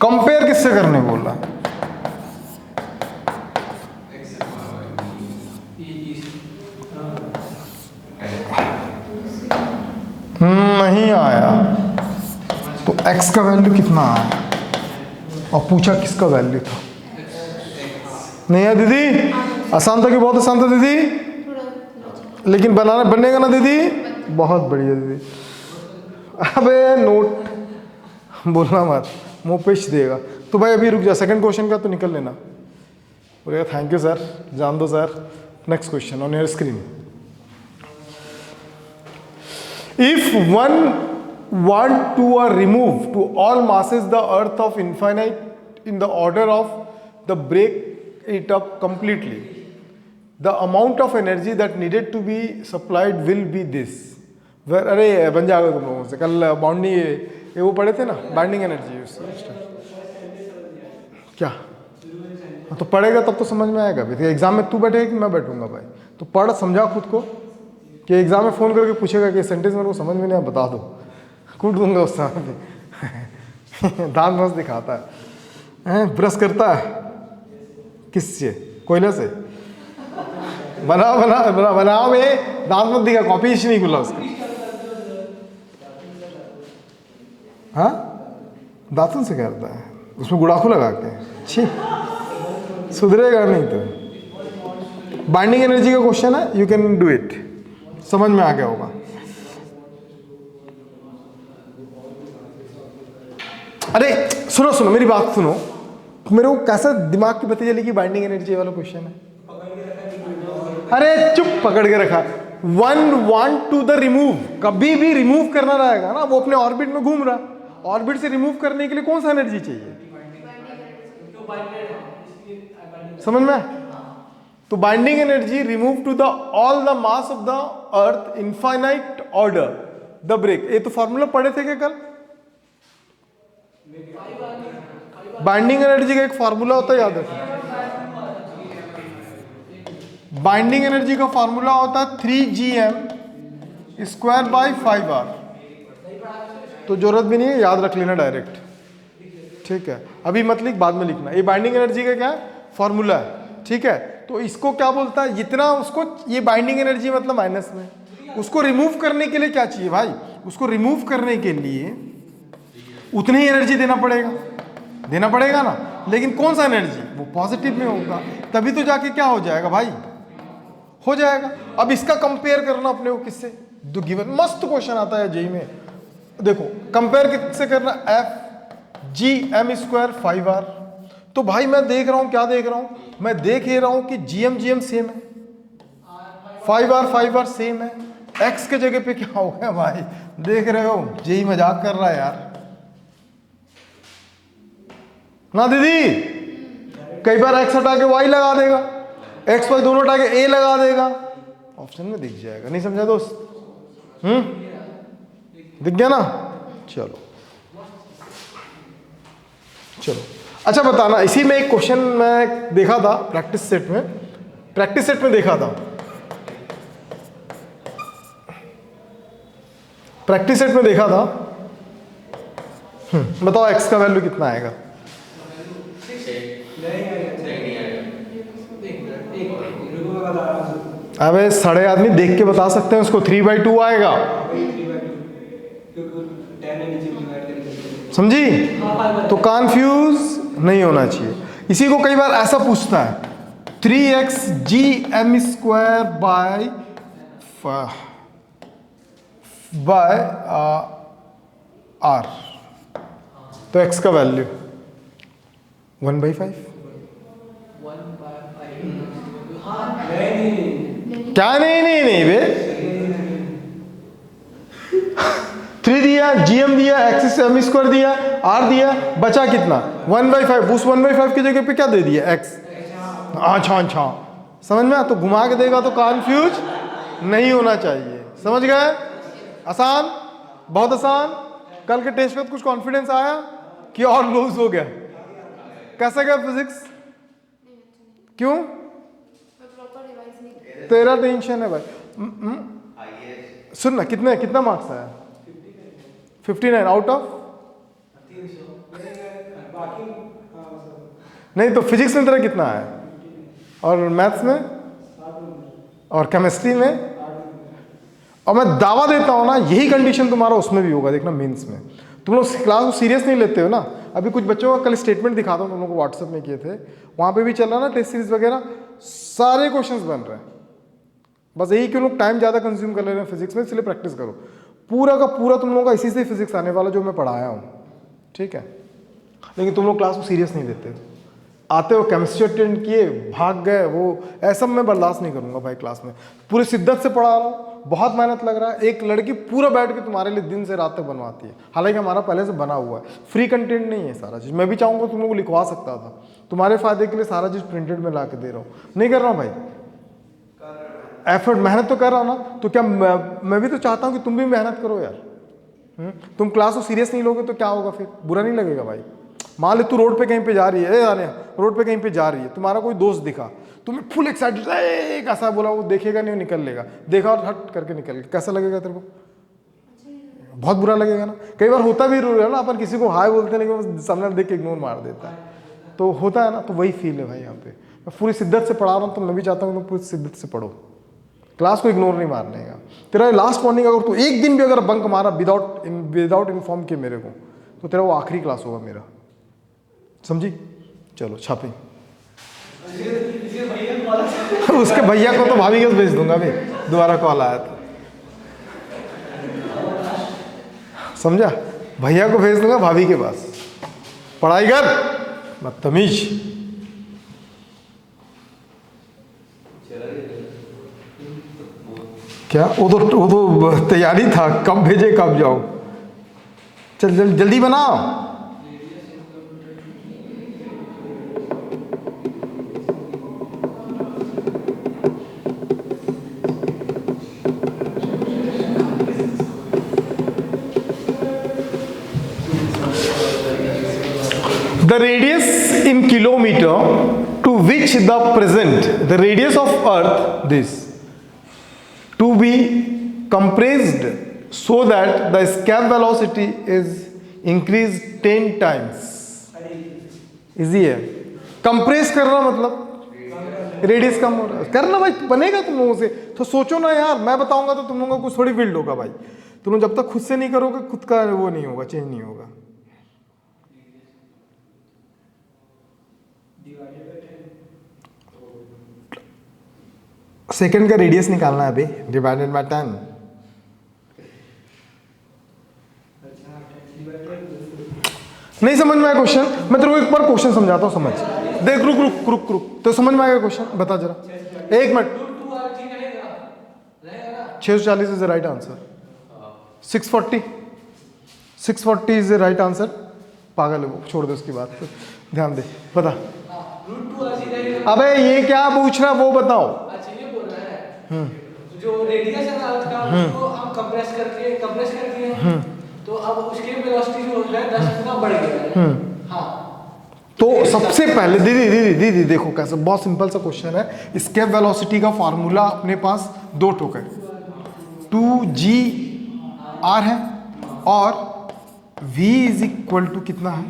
कंपेयर किससे करने बोला? नहीं आया, तो x का वैल्यू कितना आया? और पूछा किसका वैल्यू था? नहीं है दीदी? आसान था कि बहुत आसान था दीदी? लेकिन बनाना बनेगा ना दीदी? बहुत बढ़िया दीदी। अबे नोट बोलना मत, मुँह पेश देगा। तो भाई अभी रुक जा, सेकंड क्वेश्चन का तो निकल लेना। बोलेगा थैंक यू सर, जान दो sir. Next question on your screen. If one want to remove to all masses the earth of infinite in the order of the break it up completely, the amount of energy that needed to be supplied will be this, where अरे बन जाएगा तुम लोगों से, कल बाउंडी ये वो पढ़े थे ना, बाइंडिंग एनर्जी। क्या तो पढ़ेगा तब तो समझ में आएगा। भी एग्जाम में तू बैठेगा कि मैं बैठूंगा भाई? तो पढ़, समझा खुद को, कि एग्जाम में फोन करके पूछेगा कि सेंटेंस मेरे को समझ में नहीं, बता दो, कूट दूंगा उस समय पे। दांत मस्त दिखाता है, ब्रश करता है किससे? कोयले से। बनाओ बनाओ बनाओ बनाओ में दांत मत दिखा, कॉपी इश नहीं खुला उसका। हाँ, दांतों से करता है, उसमें गुड़ाखू लगा के। छी, सुधरेगा नहीं तो। बाइंडिंग एनर्जी का क्वेश्चन है, यू कैन डू इट, समझ में आ गया होगा। अरे सुनो सुनो मेरी बात सुनो, मेरे को कैसा दिमाग की बत्ती जली कि बाइंडिंग एनर्जी वाला क्वेश्चन है। अरे चुप, पकड़ के रखा। One want to the remove, कभी भी रिमूव करना रहेगा ना, वो अपने ऑर्बिट में घूम रहा, ऑर्बिट से रिमूव करने के लिए कौन सा एनर्जी चाहिए, समझ में? तो binding energy remove to the all the mass of the earth infinite order the break. ये तो फॉर्मूला पढ़े थे क्या कल? बाइंडिंग एनर्जी का एक फॉर्मूला होता है, याद रखना। बाइंडिंग एनर्जी का फॉर्मूला होता है 3gm स्क्वायर बाई 5r। तो जरूरत भी नहीं है, याद रख लेना डायरेक्ट, ठीक है? अभी मत लिख, बाद में लिखना। ये बाइंडिंग एनर्जी का क्या फॉर्मूला है, ठीक है? तो इसको क्या बोलता है, जितना उसको, ये बाइंडिंग एनर्जी मतलब माइनस में, उसको रिमूव करने के लिए क्या चाहिए भाई? उसको रिमूव करने के लिए उतनी ही एनर्जी देना पड़ेगा ना। लेकिन कौन सा एनर्जी? वो पॉजिटिव में होगा, तभी तो जाके क्या हो जाएगा भाई, हो जाएगा। अब इसका कंपेयर करना अपने को किससे? दो गिवन, मस्त क्वेश्चन आता है जेई में, देखो कंपेयर किससे करना, F G M square 5r। तो भाई मैं देख रहा हूं, क्या देख रहा हूं, मैं देख ही रहा हूं कि GM सेम है, 5r सेम है, x के जगह पे क्या हो गया भाई, देख रहे हो? जेई मजाक कर रहा है यार ना दीदी। कई बार x हटा के y लगा देगा, x y दोनों हटा के a लगा देगा, ऑप्शन में दिख जाएगा। नहीं समझा दोस्त? दिख गया ना? चलो चलो, अच्छा बताना, इसी में एक क्वेश्चन मैं देखा था प्रैक्टिस सेट में देखा था, बताओ x का वैल्यू कितना आएगा? अबे साढ़े आदमी देख के बता सकते हैं उसको, 3/2 आएगा, समझी? तो कन्फ्यूज नहीं होना चाहिए। इसी को कई बार ऐसा पूछता है, 3xgm स्क्वायर बाय r, तो x का वैल्यू 1/5। क्या नहीं बे, 3 दिया, gm दिया, x एम स्क्वायर दिया, r दिया, बचा कितना 1/5। उस 1/5 की जगह पे क्या दे दिया, x। अच्छा समझ में? तो घुमा के देगा तो कन्फ्यूज नहीं होना चाहिए, समझ गए? आसान, बहुत आसान। कल के टेस्ट में कुछ कॉन्फिडेंस आया कि और लूज हो गया? कैसा गया फिजिक्स? क्यों? तेरा टेंशन है भाई। सुन ना, कितना मार्क्स आया? 59 आउट ऑफ? नहीं तो फिजिक्स में तेरा कितना है, और मैथ्स में, और केमिस्ट्री में? और मैं दावा देता हूं ना, यही कंडीशन तुम्हारा उसमें भी होगा, देखना मेंस में। तुम लोग क्लास को सीरियस नहीं लेते हो ना। अभी कुछ बच्चों का कल स्टेटमेंट दिखाता हूं, तुम लोगों को व्हाट्सएप में किए थे, वहां पे भी चल रहा ना टेस्ट सीरीज वगैरह, सारे क्वेश्चंस बन रहे हैं। बस यही कि लोग टाइम ज़्यादा कंज्यूम कर ले रहे हैं फिजिक्स में, इसलिए प्रैक्टिस करो। पूरा का पूरा तुम लोगों का इसी से फिजिक्स आने वाला जो मैं पढ़ाया हूँ, ठीक है? लेकिन तुम लोग क्लास को सीरियस नहीं लेते, आते हो केमिस्ट्री अटेंड किए, भाग गए, वो ऐसा मैं बर्दाश्त नहीं करूँगा भाई। क्लास में पूरे शिद्दत से पढ़ा रहा हूँ, बहुत मेहनत लग रहा है। एक लड़की पूरा बैठ के तुम्हारे लिए दिन से रात तक बनवाती है, हालांकि हमारा पहले से बना हुआ है, फ्री कंटेंट नहीं है सारा चीज़। मैं भी चाहूँगा तुम लोग को लिखवा सकता था, तुम्हारे फायदे के लिए सारा चीज़ प्रिंटेड में ला के दे रहा हूँ। नहीं कर रहा हूँ भाई, एफर्ट, मेहनत तो कर रहा हूँ ना। तो क्या मैं भी तो चाहता हूँ कि तुम भी मेहनत करो यार। तुम क्लास को सीरियस नहीं लोगे तो क्या होगा फिर? बुरा नहीं लगेगा भाई? मान ले तू रोड पे कहीं पे जा रही है, रोड पे कहीं पे जा रही है, तुम्हारा कोई दोस्त दिखा, तुम्हें फुल एक्साइटेड, कैसा बोला, वो देखेगा नहीं, निकल लेगा, देखा और हट करके निकल गया, कैसा लगेगा तेरे को? बहुत बुरा लगेगा ना। कई बार होता भी है ना, अपन किसी को हाय बोलते हैं लेकिन सामने देख के इग्नोर मार देता है, तो होता है ना। तो वही फील है भाई यहाँ पे। मैं पूरी शिद्दत से पढ़ा रहा हूँ, तो मैं भी चाहता हूँ तुम पूरी शिद्दत से पढ़ो, क्लास को इग्नोर नहीं मारने का। तेरा लास्ट वार्निंग, अगर तू एक दिन भी अगर बंक मारा विदाउट इन्फॉर्म किए मेरे को, तो तेरा वो आखिरी क्लास होगा मेरा, समझी? चलो छापे। उसके भैया को तो भाभी के भेज दूंगा भाई, दोबारा कॉल आया था, समझा? भैया को भेज दूंगा भाभी के पास। पढ़ाई कर, बदतमीज। क्या वो तो तैयारी था, कब भेजे कब जाओ। चल जल्दी बनाओ। The radius in kilometer to which the radius of earth this to be compressed so that the escape velocity is increased 10 times. Easy है। कंप्रेस करना मतलब रेडियस कम हो रहा है, करना भाई बनेगा तुम लोगों से। तो सोचो ना यार, मैं बताऊंगा तो तुम लोगों को कुछ थोड़ी बिल्ड होगा भाई। तुम लोग जब तक खुद से नहीं करोगे, खुद का वो नहीं होगा, चेंज नहीं होगा। सेकंड का रेडियस निकालना है अभी, डिवाइडेड बाय 10। नहीं समझ में आया क्वेश्चन? मैं तेरे को एक बार क्वेश्चन समझाता हूँ, समझ देख। रुक रुक रुक रुक, तो समझ में आएगा क्वेश्चन? बता जरा, एक minute. 640 is the right answer. 640 is the right answer. पागल है वो, छोड़ दे उसकी बात, ध्यान दे। बता। अबे ये क्या पूछ रहा वो बताओ। अच्छा ये बोल रहा है जो रेडियस है ना अर्थ का, उसको हम कंप्रेस कर दिए तो अब उसकी वेलोसिटी जो है 10 गुना बढ़ गया है। हाँ, तो सबसे पहले दीदी देखो कैसे, बहुत सिंपल सा क्वेश्चन है। एस्केप वेलोसिटी का फार्मूला अपने पास दो ठोक है, 2gr है और v इज इक्वल टू कितना है,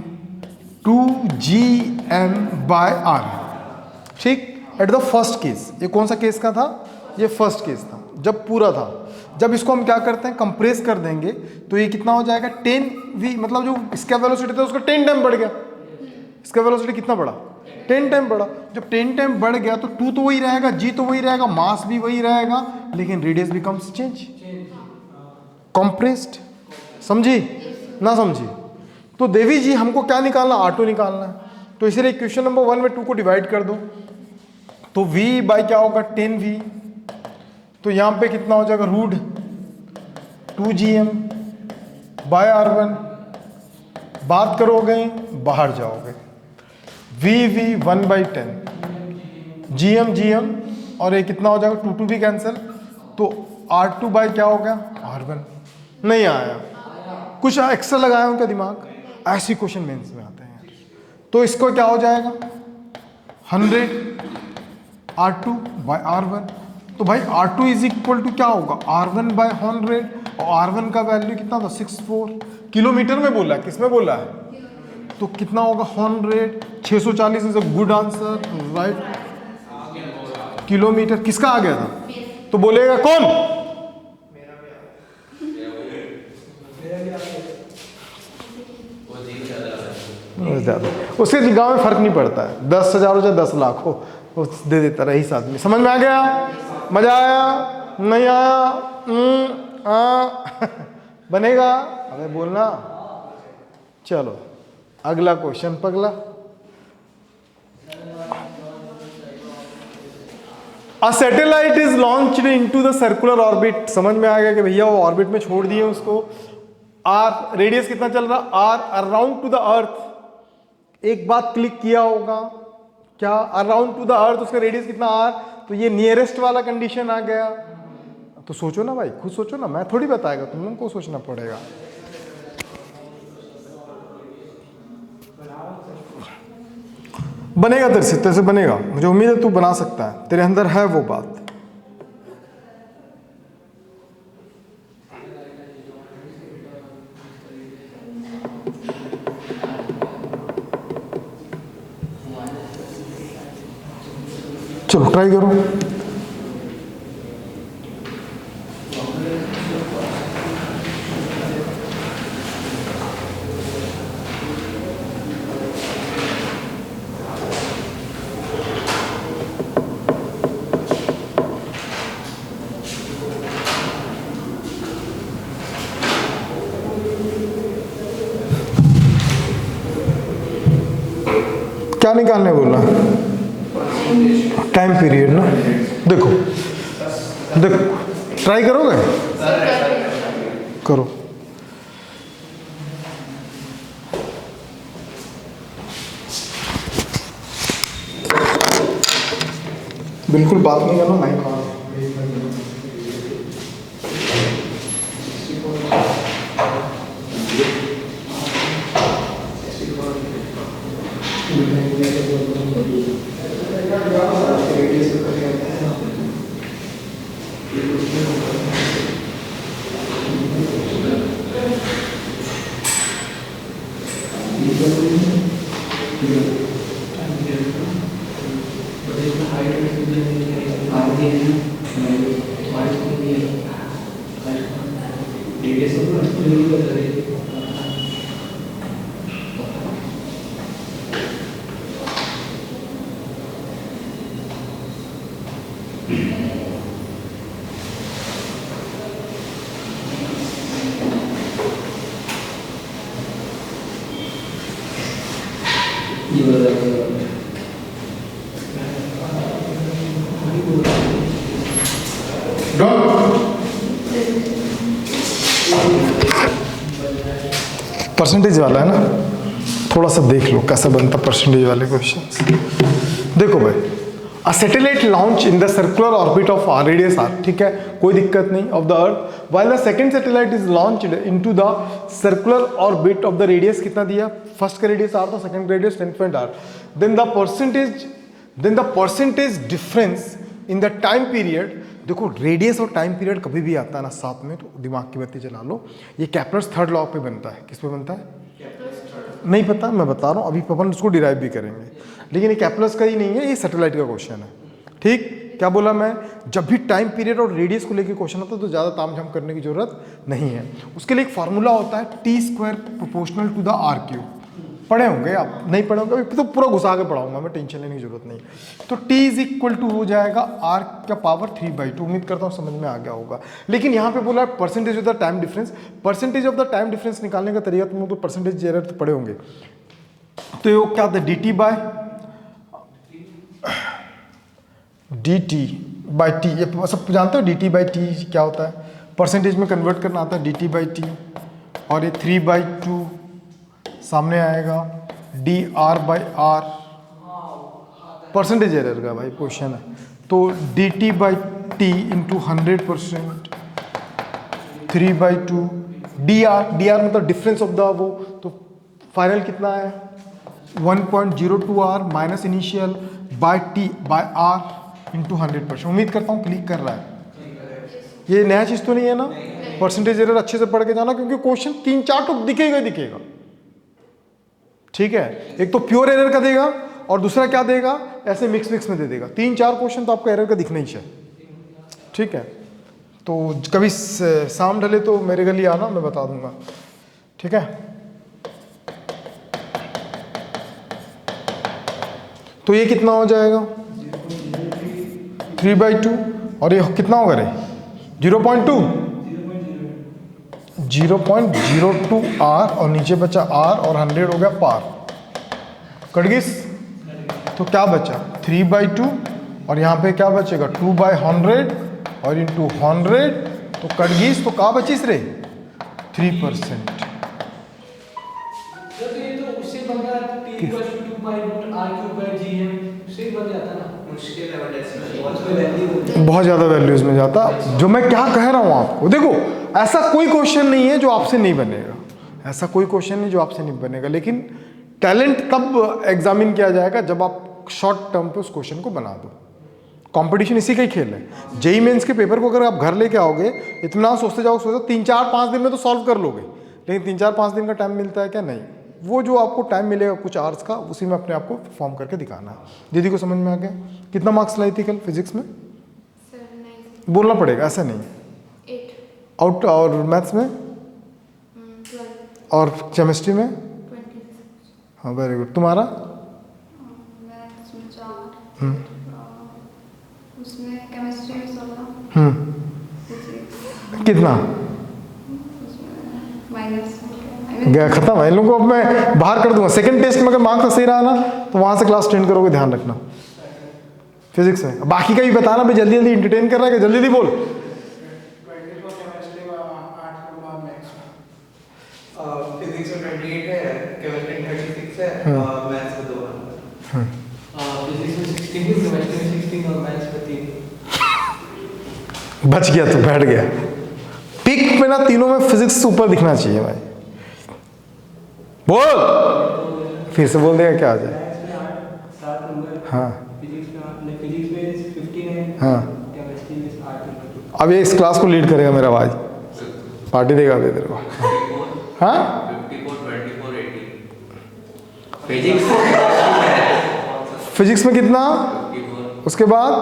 2gm/r है। ठीक, एट द फर्स्ट केस। ये कौन सा केस का था? ये फर्स्ट केस था, जब पूरा था। जब इसको हम क्या करते हैं, कंप्रेस कर देंगे तो ये कितना हो जाएगा, 10v, मतलब जो इसका वेलोसिटी था उसका 10 टाइम बढ़ गया। इसका वेलोसिटी कितना बढ़ा, 10 टाइम बढ़ा। जब 10 टाइम बढ़ गया तो 2 तो वही रहेगा, g तो वही रहेगा, मास भी वही रहेगा, लेकिन रेडियस बिकम्स चेंज, कंप्रेस्ड। समझी ना समझी? तो देवी जी हमको क्या निकालना, R2 निकालना है। तो इसलिए क्वेश्चन नंबर 1 में 2 को डिवाइड कर दो, तो v बाई क्या होगा, 10v। तो यहाँ पे कितना हो जाएगा, रूट 2gm/r1। बात करोगे बाहर जाओगे, v 1/10, gm और ये कितना हो जाएगा, 2 भी कैंसिल, तो R2 बाई क्या हो गया, R1। नहीं आया, कुछ एक्स्ट्रा लगाया उनका दिमाग, ऐसी क्वेश्चन मेंस में आते हैं। तो इसको क्या हो जाएगा, 100 R2/R1। तो भाई R2 इज इक्वल टू क्या होगा, R1/100, और R1 का वैल्यू कितना था, 64 किलोमीटर में बोला है, किस में बोला है, तो कितना होगा 100, 640 is a good answer, right. Kilometre किसका आ गया था, तो बोलेगा कौन, ज्यादा। उसके गाँव में फर्क नहीं पड़ता है, 10,000 हो चाहे 10 लाख हो, वो दे देता रहा इस आदमी। समझ में आ गया, मजा आया, नहीं आया, बनेगा, अबे बोलना। चलो अगला क्वेश्चन पगला। A satellite is launched into the circular orbit. समझ में आ गया कि भैया वो ऑर्बिट में छोड़ दिए उसको। आर रेडियस कितना चल रहा, R around to the earth. एक बात क्लिक किया होगा, क्या अराउंड टू द अर्थ, उसका रेडियस कितना आर, तो ये नियरेस्ट वाला कंडीशन आ गया। तो सोचो ना भाई, खुद सोचो ना, मैं थोड़ी बताएगा, तुम लोगों को सोचना पड़ेगा। बनेगा तेरे से बनेगा, मुझे उम्मीद है तू बना सकता है, तेरे अंदर है वो बात। चलो ट्राई करो। क्या निकालने बोला? टाइम पीरियड ना। देखो देखो ट्राई करोगे? करो। बिल्कुल बात नहीं करना, माइक ऑन। परसेंटेज वाला है ना, थोड़ा सा देख लो कैसा बनता परसेंटेज वाले क्वेश्चन। देखो भाई, a satellite launch in the circular orbit of R radius R, ठीक है, कोई दिक्कत नहीं, of the earth, while the second satellite is launched into the circular orbit of the radius कितना दिया, फर्स्ट का रेडियस आर था, second radius 10.r, then the percentage difference in the time period. देखो रेडियस और time period कभी भी आता है ना साथ में, तो दिमाग की बत्ती जला लो। ये कैप्लर्स थर्ड लॉ पे बनता है। किस पे बनता है? नहीं पता, मैं बता रहा हूँ, अभी अपन उसको डिराइव भी करेंगे, लेकिन ये कैप्लर्स का ही नहीं है, ये सैटेलाइट का क्वेश्चन है। ठीक, क्या बोला मैं? जब भी टाइम पीरियड और रेडियस को लेकर क्वेश्चन आता है तो ज़्यादा तामझाम करने की जरूरत नहीं है। उसके लिए एक फार्मूला होता है t² proportional to the r³। पढ़े होंगे आप, नहीं पढ़े होंगे तो पूरा घुसा के पढ़ाऊंगा मैं, टेंशन लेने की जरूरत नहीं। तो t इज इक्वल टू हो जाएगा r का पावर 3/2। उम्मीद करता हूँ समझ में आ गया होगा। लेकिन यहाँ पे बोला percentage of the time difference. Percentage of the time difference निकालने का तरीका तुम लोग तो परसेंटेज एरर तो पढ़े होंगे। तो ये क्या था? dt/t, ये सब जानते हो dt/t क्या होता है? परसेंटेज में कन्वर्ट करना आता है dt/t, और ये 3/2 सामने आएगा dr/r। परसेंटेज एरर का भाई क्वेश्चन है। तो dt/t इंटू 100% 3/2 dr मतलब डिफरेंस ऑफ द वो, तो फाइनल कितना है 1.02r minus initial by r into 100%। उम्मीद करता हूँ क्लिक कर रहा है। ये नया चीज़ तो नहीं है ना? परसेंटेज एरर अच्छे से पढ़ के जाना, क्योंकि क्वेश्चन 3-4 तो दिखेगा ही दिखेगा। ठीक है, एक तो प्योर एरर का देगा और दूसरा क्या देगा, ऐसे मिक्स में दे देगा। 3-4 क्वेश्चन तो आपका एरर का दिखना ही चाहिए। ठीक है, तो कभी शाम ढले तो मेरे गली आना, मैं बता दूंगा। ठीक है, तो ये कितना हो जाएगा 3/2, और ये कितना होगा रे 0.2 0.02r, और नीचे बचा r और 100 हो गया पार। कट गई? तो क्या बचा 3/2, और यहाँ पे क्या बचेगा 2/100 और इंटू 100, तो कट गई। तो क्या बची रे 3%। ये तो उससे बन रहा है t/2/r³/gm, उससे बन जाता ना। मुश्किल है, बट बहुत ज़्यादा वैल्यूज में जाता। जो मैं क्या कह रहा हूँ आपको, देखो ऐसा कोई क्वेश्चन नहीं है जो आपसे नहीं बनेगा, ऐसा कोई क्वेश्चन नहीं जो आपसे नहीं बनेगा, लेकिन टैलेंट तब एग्जामिन किया जाएगा जब आप शॉर्ट टर्म पे उस क्वेश्चन को बना दो। कंपटीशन इसी का ही खेल है। जेई मेंस के पेपर को अगर आप घर लेके आओगे, इत्मीनान सोचते जाओ 3-4-5 दिन में तो सॉल्व कर लोगे, लेकिन 3-4-5 दिन का टाइम मिलता है क्या? नहीं। वो जो आपको टाइम मिलेगा कुछ आवर्स का, उसी में अपने आप को फॉर्म करके दिखाना है। दीदी को समझ में आ गया? कितना मार्क्स लाई थी कल फिजिक्स में? बोलना पड़ेगा, ऐसा नहीं। 8 आउट। और मैथ्स में 12 और केमिस्ट्री में? 20 हाँ, वेरी गुड। तुम्हारा? मैथ्स में 4, उसमें केमिस्ट्री में 16, फिजिक्स कितना? उसमें -16 गया, खत्म है। इन लोगों को अब मैं बाहर कर दूंगा। सेकंड टेस्ट में अगर मार्क्स सही रहा ना तो वहां से क्लास अटेंड करोगे, ध्यान रखना फिजिक्स में। बाकी का भी बताना भाई, जल्दी जल्दी इंटरटेन कर रहा है, जल्दी जल्दी बोल। फिजिक्स में 28 है, केमिस्ट्री में 36 है और मैथ्स में 2 है। फिजिक्स में 16 है, केमिस्ट्री में 16 और मैथ्स में 3। बच गया तो बैठ गया। पिक पे ना तीनों में फिजिक्स ऊपर दिखना चाहिए भाई। बोल, फिर से बोल देगा क्या आ जाए। 7 नंबर, हाँ फिजिक्स में 15 है, हाँ। केमिस्ट्री में 8 नंबर। अब ये इस क्लास को लीड करेगा मेरा भाई, पार्टी देगा अभी तेरे को। हाँ 54, 24, 18 फिजिक्स फिजिक्स में कितना, 54, उसके बाद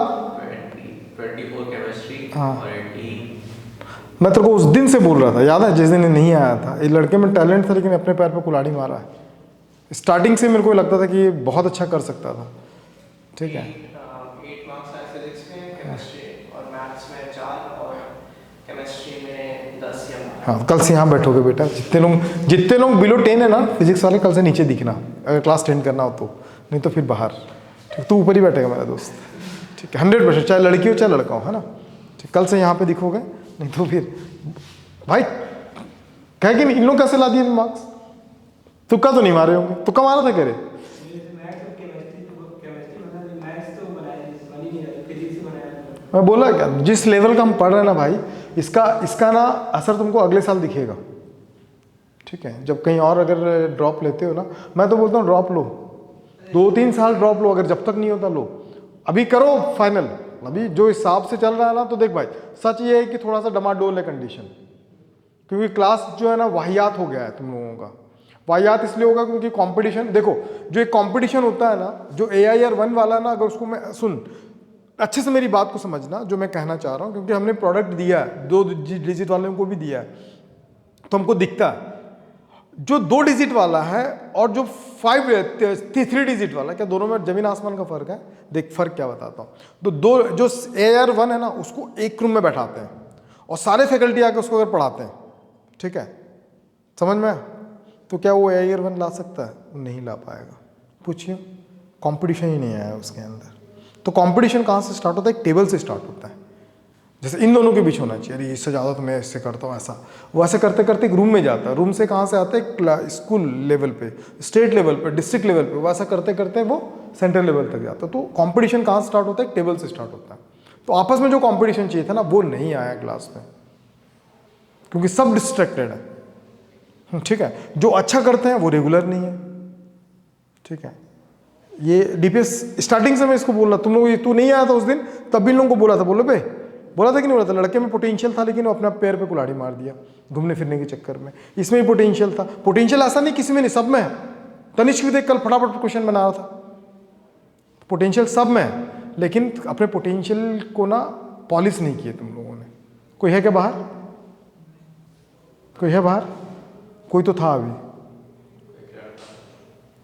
24 केमिस्ट्री हाँ। और 18 मैं तेरे को उस दिन से बोल रहा था, याद है जिस दिन ये नहीं आया था। ये लड़के में टैलेंट था लेकिन अपने पैर पे कुल्हाड़ी मारा है। स्टार्टिंग से मेरे को लगता था कि ये बहुत अच्छा कर सकता था, ठीक है। 8 मार्क्स आए फिजिक्स में, केमिस्ट्री और मैथ्स में 4 और केमिस्ट्री में 10 या 12। हाँ कल से यहाँ बैठोगे बेटा। जितने लोग बिलो 10 है ना फिजिक्स वाले, कल से नीचे दिखना अगर क्लास 10 करना हो तो, नहीं तो फिर बाहर। ठीक, तू ऊपर ही बैठेगा मेरा दोस्त, ठीक है। 100%, चाहे लड़की हो चाहे लड़का हो, है ना। ठीक, कल से यहाँ पे दिखोगे, नहीं तो फिर भाई कहे कि इन लोग कैसे ला दिए मार्क्स। तुक्का तो नहीं मारे होंगे, तुक्का मारा था कह रहे। मैं बोला क्या, जिस लेवल का हम पढ़ रहे हैं ना भाई, इसका ना असर तुमको अगले साल दिखेगा, ठीक है। जब कहीं और अगर ड्रॉप लेते हो ना, मैं तो बोलता हूँ ड्रॉप लो, 2-3 साल ड्रॉप लो, अगर जब तक नहीं होता लो। अभी करो फाइनल, अभी जो हिसाब से चल रहा है ना, तो देख भाई सच ये है कि थोड़ा सा डमाडोल है कंडीशन, क्योंकि क्लास जो है ना वाहियात हो गया है तुम लोगों का। वाहियात इसलिए होगा क्योंकि कंपटीशन, देखो जो एक कंपटीशन होता है ना, जो AIR 1 वाला ना, अगर उसको मैं सुन अच्छे से मेरी बात को समझना जो मैं कहना चाह रहा हूँ, क्योंकि हमने प्रोडक्ट दिया है, 2 डिजिट वाले को भी दिया है, तो हमको दिखता है। जो 2 डिजिट वाला है और जो 3 डिजिट वाला, क्या दोनों में जमीन आसमान का फर्क है। देख फर्क क्या बताता हूँ। तो जो AIR 1 है ना, उसको एक रूम में बैठाते हैं और सारे फैकल्टी आके उसको अगर पढ़ाते हैं, ठीक है, समझ में। तो क्या वो AIR 1 ला सकता है? नहीं ला पाएगा। पूछिए, कंपटीशन ही नहीं आया उसके अंदर। तो कंपटीशन कहाँ से स्टार्ट होता है? एक टेबल से स्टार्ट होता है। जैसे इन दोनों के बीच होना चाहिए, अरे इससे ज़्यादा तो मैं इससे करता हूँ, ऐसा। वो ऐसे करते करते एक रूम में जाता है। रूम से कहाँ से आता है? स्कूल लेवल पे, स्टेट लेवल पे, डिस्ट्रिक्ट लेवल पे। वो ऐसा करते करते वो सेंट्रल लेवल तक जाता है। तो कंपटीशन कहाँ से स्टार्ट होता है? एक टेबल से स्टार्ट होता है। तो आपस में जो कंपटीशन चाहिए था ना, वो नहीं आया क्लास में, क्योंकि सब डिस्ट्रैक्टेड है, ठीक है। जो अच्छा करते हैं वो रेगुलर नहीं है, ठीक है। ये DPS स्टार्टिंग से मैं इसको बोल रहा, तुम लोग, तू नहीं आया था उस दिन, तब भी इन लोगों को बोला था, बोलो बे, बोला था कि नहीं बोला था? लड़के में पोटेंशियल था, लेकिन वो अपने पैर पे कुल्हाड़ी मार दिया घूमने फिरने के चक्कर में। इसमें भी पोटेंशियल था। पोटेंशियल ऐसा नहीं किसी में नहीं, सब में है। तनिष्क भी देख कल फटाफट क्वेश्चन बना रहा था। पोटेंशियल सब में है, लेकिन अपने पोटेंशियल को ना पॉलिश नहीं किए तुम लोगों ने। कोई है क्या बाहर? कोई है बाहर? कोई तो था अभी,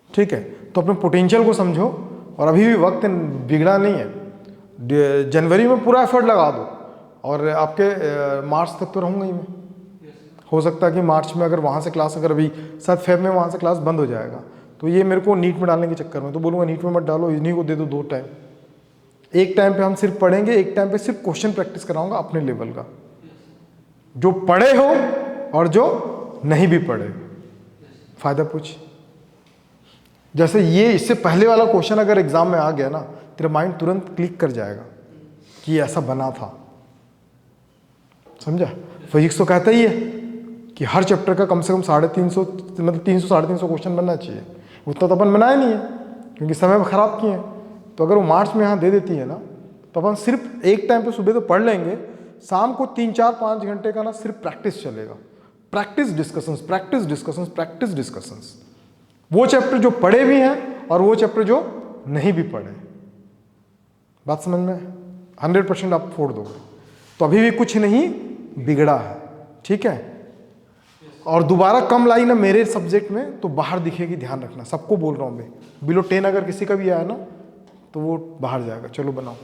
ठीक है। तो अपने पोटेंशियल को समझो, और अभी भी वक्त बिगड़ा नहीं है। जनवरी में पूरा एफर्ट लगा दो, और आपके मार्च तक तो रहूँगा ही मैं। हो सकता है कि मार्च में अगर वहाँ से क्लास, अगर अभी 7 फेब में वहाँ से क्लास बंद हो जाएगा, तो ये मेरे को नीट में डालने के चक्कर में, तो बोलूँगा नीट में मत डालो, इन्हीं को दे दो 2 टाइम। एक टाइम पे हम सिर्फ पढ़ेंगे, एक टाइम पे सिर्फ क्वेश्चन प्रैक्टिस कराऊंगा अपने लेवल का, जो पढ़े हो और जो नहीं भी पढ़े। फायदा पूछ। जैसे ये इससे पहले वाला क्वेश्चन अगर एग्जाम में आ गया ना, तेरा माइंड तुरंत क्लिक कर जाएगा कि ऐसा बना था, समझा। फिजिक्स तो कहता ही है कि हर चैप्टर का कम से कम 350, मतलब 300-350 क्वेश्चन बनना चाहिए। उतना तो अपन बनाया नहीं है, क्योंकि समय खराब किए हैं। तो अगर वो मार्च में यहाँ दे देती है ना, तो अपन सिर्फ एक टाइम पे सुबह तो पढ़ लेंगे, शाम को 3-4-5 घंटे का ना सिर्फ प्रैक्टिस चलेगा। Practice discussions, practice discussions, practice discussions. वो चैप्टर जो पढ़े भी हैं और वो चैप्टर जो नहीं भी पढ़े। बात समझ में? 100% आप फोड़ दोगे, तो अभी भी कुछ नहीं बिगड़ा है, ठीक है। और दोबारा कम लाई ना मेरे सब्जेक्ट में, तो बाहर दिखेगी, ध्यान रखना। सबको बोल रहा हूँ मैं, बिलो 10 अगर किसी का भी आया ना, तो वो बाहर जाएगा। चलो बनाओ।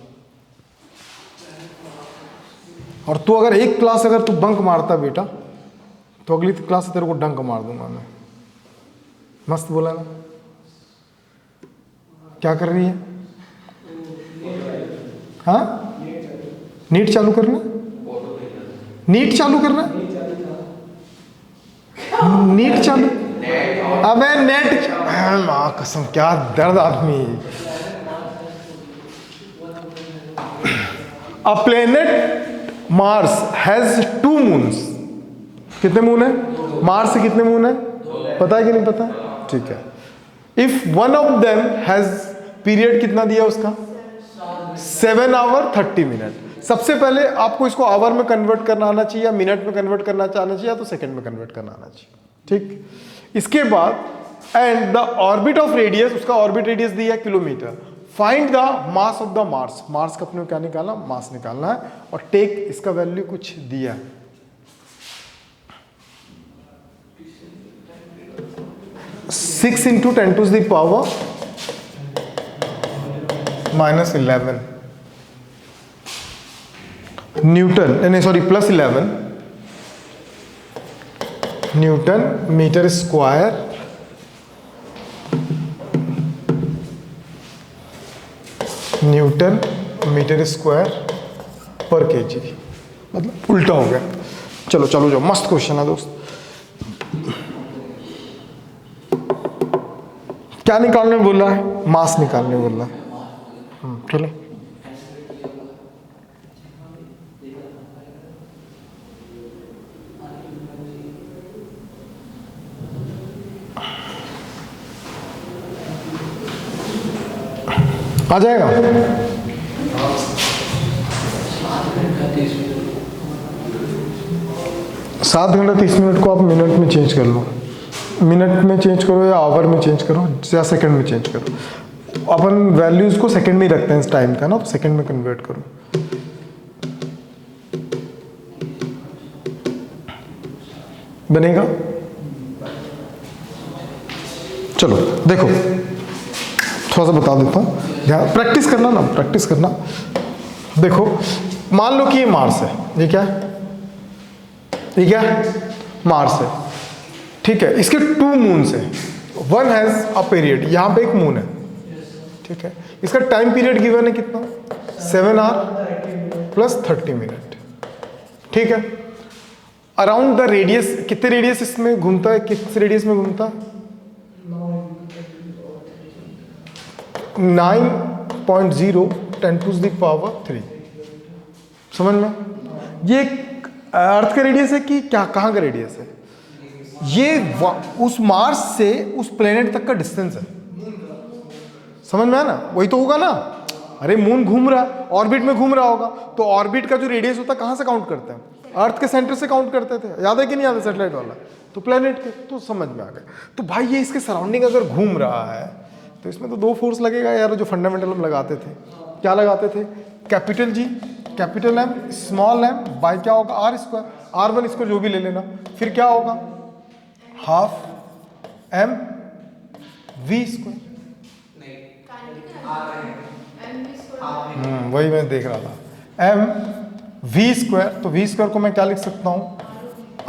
और तू अगर एक क्लास अगर तू बंक मारता बेटा, तो अगली क्लास से तेरे को डंक मार दूंगा मैं। मस्त बोला ना। क्या कर रही है? हाँ, नीट चालू करना, नीट चालू करना, नीट चालू। अबे नेट, माँ कसम क्या दर्द आदमी। अ प्लेनेट मार्स हैज 2 मून्स। कितने मून है मार्स से? कितने मून है पता है कि नहीं पता? ठीक है। If one of them has period कितना दिया उसका? 7 आवर 30 मिनट। सबसे पहले आपको इसको आवर में कन्वर्ट करना आना चाहिए, या मिनट में कन्वर्ट करना आना चाहिए, या तो सेकंड में कन्वर्ट करना आना चाहिए। ठीक। इसके बाद and the orbit of radius, उसका ऑर्बिट रेडियस दिया kilometre. Find the mass of the Mars, Mars का अपने को क्या निकालना? मास निकालना है। और टेक, इसका वैल्यू कुछ दिया है 6 × 10⁻⁻11 न्यूटन, नहीं sorry +11 newton metre square newton metre square पर केजी। मतलब उल्टा हो गया। चलो चलो जाओ, मस्त क्वेश्चन है दोस्त। क्या निकालने बोल रहा है? मास निकालने बोल रहा है। चलो आ जाएगा। 7 घंटा 30 मिनट को आप मिनट में चेंज कर लो, मिनट में चेंज करो या आवर में चेंज करो या सेकंड में चेंज करो। अपन वैल्यूज को सेकंड में ही रखते हैं इस टाइम का ना, तो सेकंड में कन्वर्ट करो। बनेगा? चलो देखो थोड़ा सा बता देता हूँ, ध्यान प्रैक्टिस करना ना, प्रैक्टिस करना। देखो मान लो कि ये मार्स है, ये क्या है? ये क्या है? मार्स है। ठीक है, इसके 2 मून्स है, वन हैज अ पीरियड, यहाँ पे एक मून है। ठीक है, इसका टाइम पीरियड गिवन है कितना? 7 आवर प्लस 30 मिनट। ठीक है, अराउंड द रेडियस, कितने रेडियस इसमें घूमता है? किस रेडियस में घूमता है? 9.0 10⁻³ समझ में? ये अर्थ का रेडियस है कि क्या, कहाँ का रेडियस है? ये उस मार्स से उस प्लेनेट तक का डिस्टेंस है। समझ में है ना? वही तो होगा ना। अरे मून घूम रहा है, ऑर्बिट में घूम रहा होगा, तो ऑर्बिट का जो रेडियस होता है कहाँ से काउंट करते हैं? अर्थ के सेंटर से काउंट करते थे, याद है कि नहीं याद है? सैटेलाइट वाला तो प्लेनेट के, तो समझ में आ गया। तो भाई ये इसके सराउंडिंग अगर घूम रहा है तो इसमें तो 2 फोर्स लगेगा यार, जो फंडामेंटल हम लगाते थे। क्या लगाते थे? Capital G capital M small m by क्या होगा? R², R1² जो भी ले लेना, फिर क्या होगा? Half mv²। वही मैं देख रहा था, mv²। तो v² को मैं क्या लिख सकता हूँ?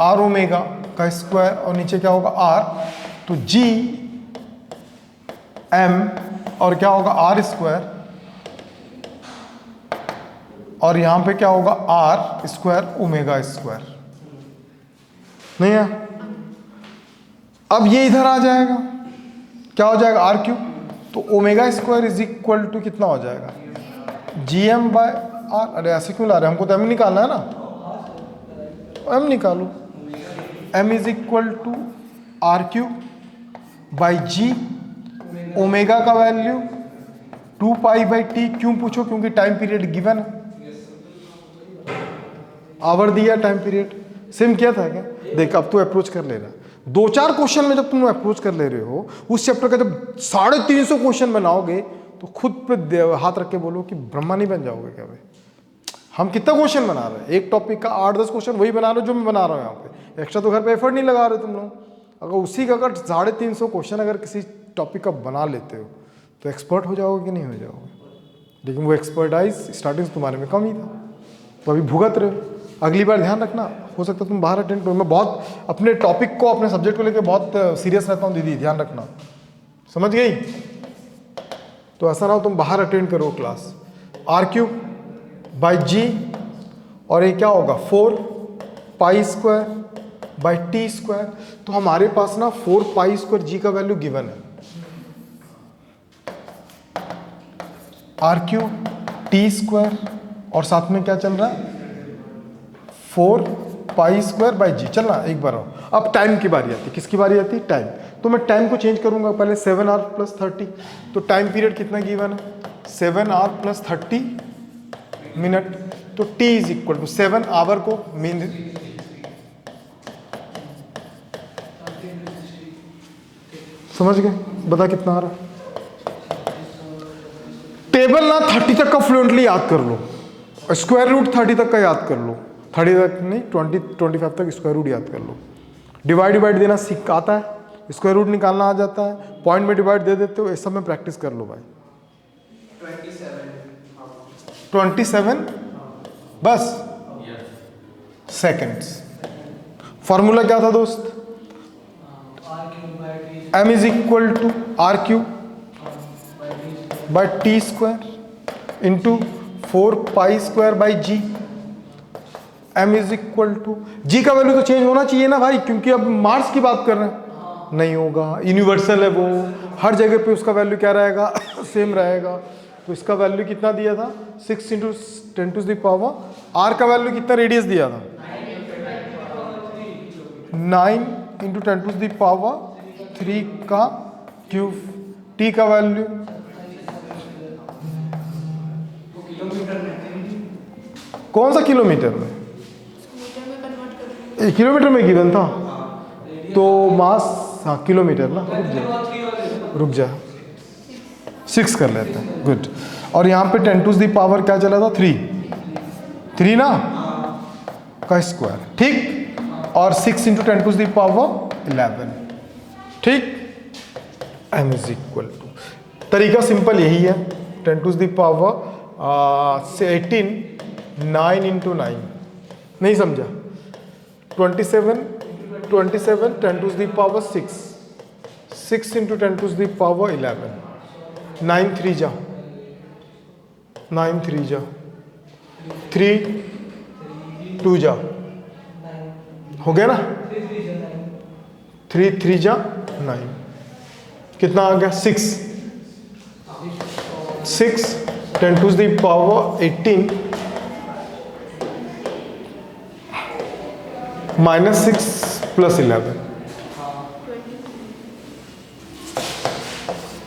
r ओमेगा का स्क्वायर, और नीचे क्या होगा? r। तो g m और क्या होगा? r², और यहां पे क्या होगा? r² ओमेगा²। नहीं है? अब ये इधर आ जाएगा, क्या हो जाएगा? r3। तो ओमेगा² इज इक्वल टू कितना हो जाएगा? gm/r। अरे ऐसे क्यों ला रहे हैं? हमको तो m निकालना है ना, m निकालो। m is equal to r3/g, omega का वैल्यू 2π/t। क्यों पूछो? क्योंकि टाइम पीरियड गिवन है, आवर दिया, टाइम पीरियड सेम किया था क्या? देख अब तू अप्रोच कर ले रहा है। 2-4 क्वेश्चन में जब तुम अप्रोच कर ले रहे हो, उस चैप्टर का जब 350 क्वेश्चन बनाओगे तो खुद पे हाथ रख के बोलो कि ब्रह्मा नहीं बन जाओगे क्या भाई? हम कितना क्वेश्चन बना रहे हैं? एक टॉपिक का 8-10 क्वेश्चन वही बना रहे हो जो मैं बना रहा हूँ यहाँ पे। एक्स्ट्रा तो घर पे एफर्ट नहीं लगा रहे तुम लोग। अगर उसी का अगर 350 क्वेश्चन अगर किसी टॉपिक का बना लेते हो तो एक्सपर्ट हो जाओगे कि नहीं हो जाओगे? लेकिन वो एक्सपर्टाइज स्टार्टिंग तुम्हारे में कम ही था, तो अभी भुगत रहे हो। अगली बार ध्यान रखना, हो सकता है तुम बाहर अटेंड करो। मैं बहुत अपने टॉपिक को, अपने सब्जेक्ट को लेकर बहुत सीरियस रहता हूँ दीदी, ध्यान रखना, समझ गई? तो ऐसा ना हो तुम बाहर अटेंड करो क्लास। r³ बाई जी, और ये क्या होगा 4 pi square by T square. तो हमारे पास ना 4 पाई स्क्वायर जी का वैल्यू गिवन है, r³ टी स्क्वायर और साथ में क्या चल रहा है 4 पाई स्क्वायर बाई जी। चलना एक बार आओ। अब टाइम की बारी आती है, किसकी बारी आती है? टाइम। तो मैं टाइम को चेंज करूंगा पहले 7 आवर प्लस 30। तो टाइम पीरियड कितना गिवन है? 7 आवर प्लस 30 मिनट। तो t is equal to 7 hour को मीन, समझ गए? बता कितना आ रहा है? टेबल ना 30 तक का फ्लुएंटली याद कर लो, स्क्वायर रूट 30 तक का याद कर लो, 30 तक नहीं 25 तक स्क्वायर रूट याद कर लो। डिवाइड देना सीख आता है, स्क्वायर रूट निकालना आ जाता है, पॉइंट में डिवाइड दे देते हो, इस सब में प्रैक्टिस कर लो भाई। 27 बस सेकेंड्स। फॉर्मूला क्या था दोस्त? m is equal to r³ by T square into 4 pi square by G. m is equal to, G का वैल्यू तो चेंज होना चाहिए ना भाई, क्योंकि अब मार्स की बात कर रहे हैं। नहीं होगा, यूनिवर्सल है वो, हर जगह पे उसका वैल्यू क्या रहेगा? सेम रहेगा। तो इसका वैल्यू कितना दिया था? 6 into 10 to the power, r का वैल्यू कितना रेडियस दिया था? 9 इंटू 10 टू द पावर 3 का क्यूब। t का वैल्यू कौन सा किलोमीटर में? मीटर में कन्वर्ट करूँगी। किलोमीटर में गिवन था तो मास, हाँ किलोमीटर ना, रुक जा 6 कर लेते हैं, गुड। और यहाँ पे 10 टू द पावर क्या चला था? 3 ना का स्क्वायर, ठीक। और 6 इंटू 10 टू द पावर 11, ठीक। m इज इक्वल टू, तरीका सिंपल यही है, 10 टू द पावर 18, 9 इंटू 9, नहीं समझा? 27 10 to the power 6 into 10 to the power 11, 9 3 जा 3 2 जा, हो गया ना? 3 3 जा 9, कितना आ गया? 6 10 to the power 18 minus 6 plus 11,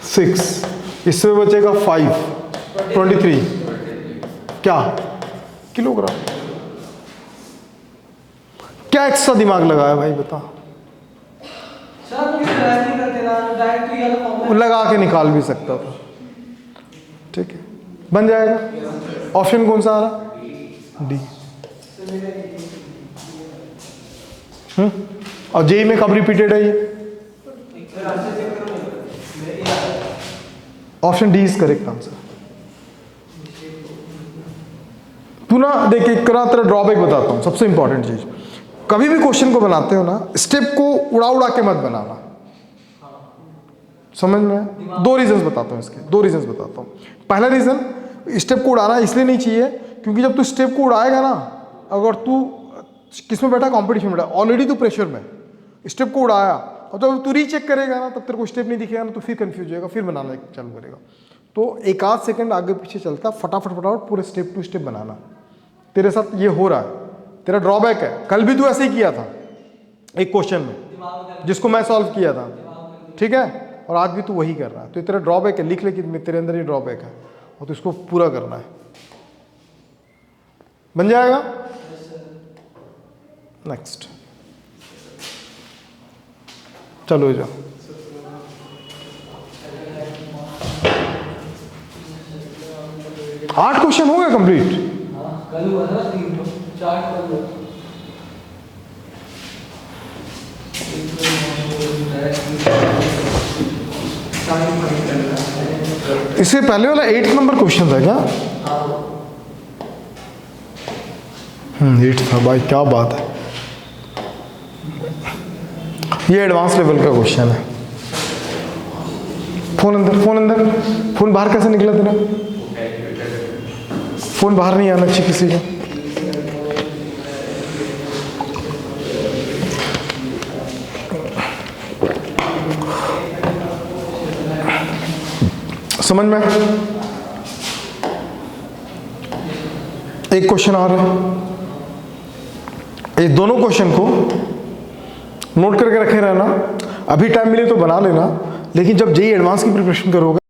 6, इसमें बचेगा 5, 23 क्या किलोग्राम। क्या एक्स्ट्रा दिमाग लगाया भाई बता? सर कुछ प्रयास नहीं करते ना, डायरेक्ट ये वाला फॉर्मूला लगा के निकाल भी सकता था, ठीक है, बन जाएगा। ऑप्शन कौन सा आ रहा? डी। और जेई में कब रिपीटेड है ये? Option D is correct answer. तू ना देख, एक तेरा ड्रॉबैक बताता हूं, सबसे इंपॉर्टेंट चीज, कभी भी क्वेश्चन को बनाते हो ना, स्टेप को उड़ा के मत बनाना, समझ में? 2 रीजंस बताता हूं इसके, 2 रीजंस बताता हूं। पहला रीजन, स्टेप को उड़ाना इसलिए नहीं चाहिए क्योंकि जब तू स्टेप को उड़ाएगा ना, अगर तू किस में बैठा? कंपटीशन में बैठा, ऑलरेडी तू प्रेशर में, स्टेप को उड़ाया और जब तू रीचेक करेगा ना, तब तेरे को स्टेप नहीं दिखेगा ना, तो फिर कंफ्यूज होएगा, फिर बनाना चालू करेगा। तो एक आध सेकंड आगे पीछे चलता, फटाफट पूरे स्टेप टू स्टेप बनाना। तेरे साथ ये हो रहा है, तेरा ड्रॉबैक है। कल भी तू ऐसे ही किया था एक क्वेश्चन में जिसको मैं सॉल्व किया था, ठीक है, और आज भी तू वही कर रहा है। तो ये तेरा ड्रॉबैक है, लिख ले कि तेरे अंदर ये ड्रॉबैक है, और तो इसको पूरा करना है। बन जाएगा? नेक्स्ट चलो जाओ। आठ क्वेश्चन हो गए कंप्लीट। कल हुआ था 3 तो 4 कल हुआ। इससे पहले वाला 8 नंबर क्वेश्चन था क्या? 8 था भाई, क्या बात है। ये एडवांस लेवल का क्वेश्चन है। फोन अंदर, फोन अंदर, फोन बाहर कैसे निकला तेरा? फोन बाहर नहीं आना चाहिए किसी का। समझ में? एक क्वेश्चन और है, ये दोनों क्वेश्चन को नोट करके रखे रहना। अभी टाइम मिले तो बना लेना, लेकिन जब जेईई एडवांस की प्रिपरेशन करोगे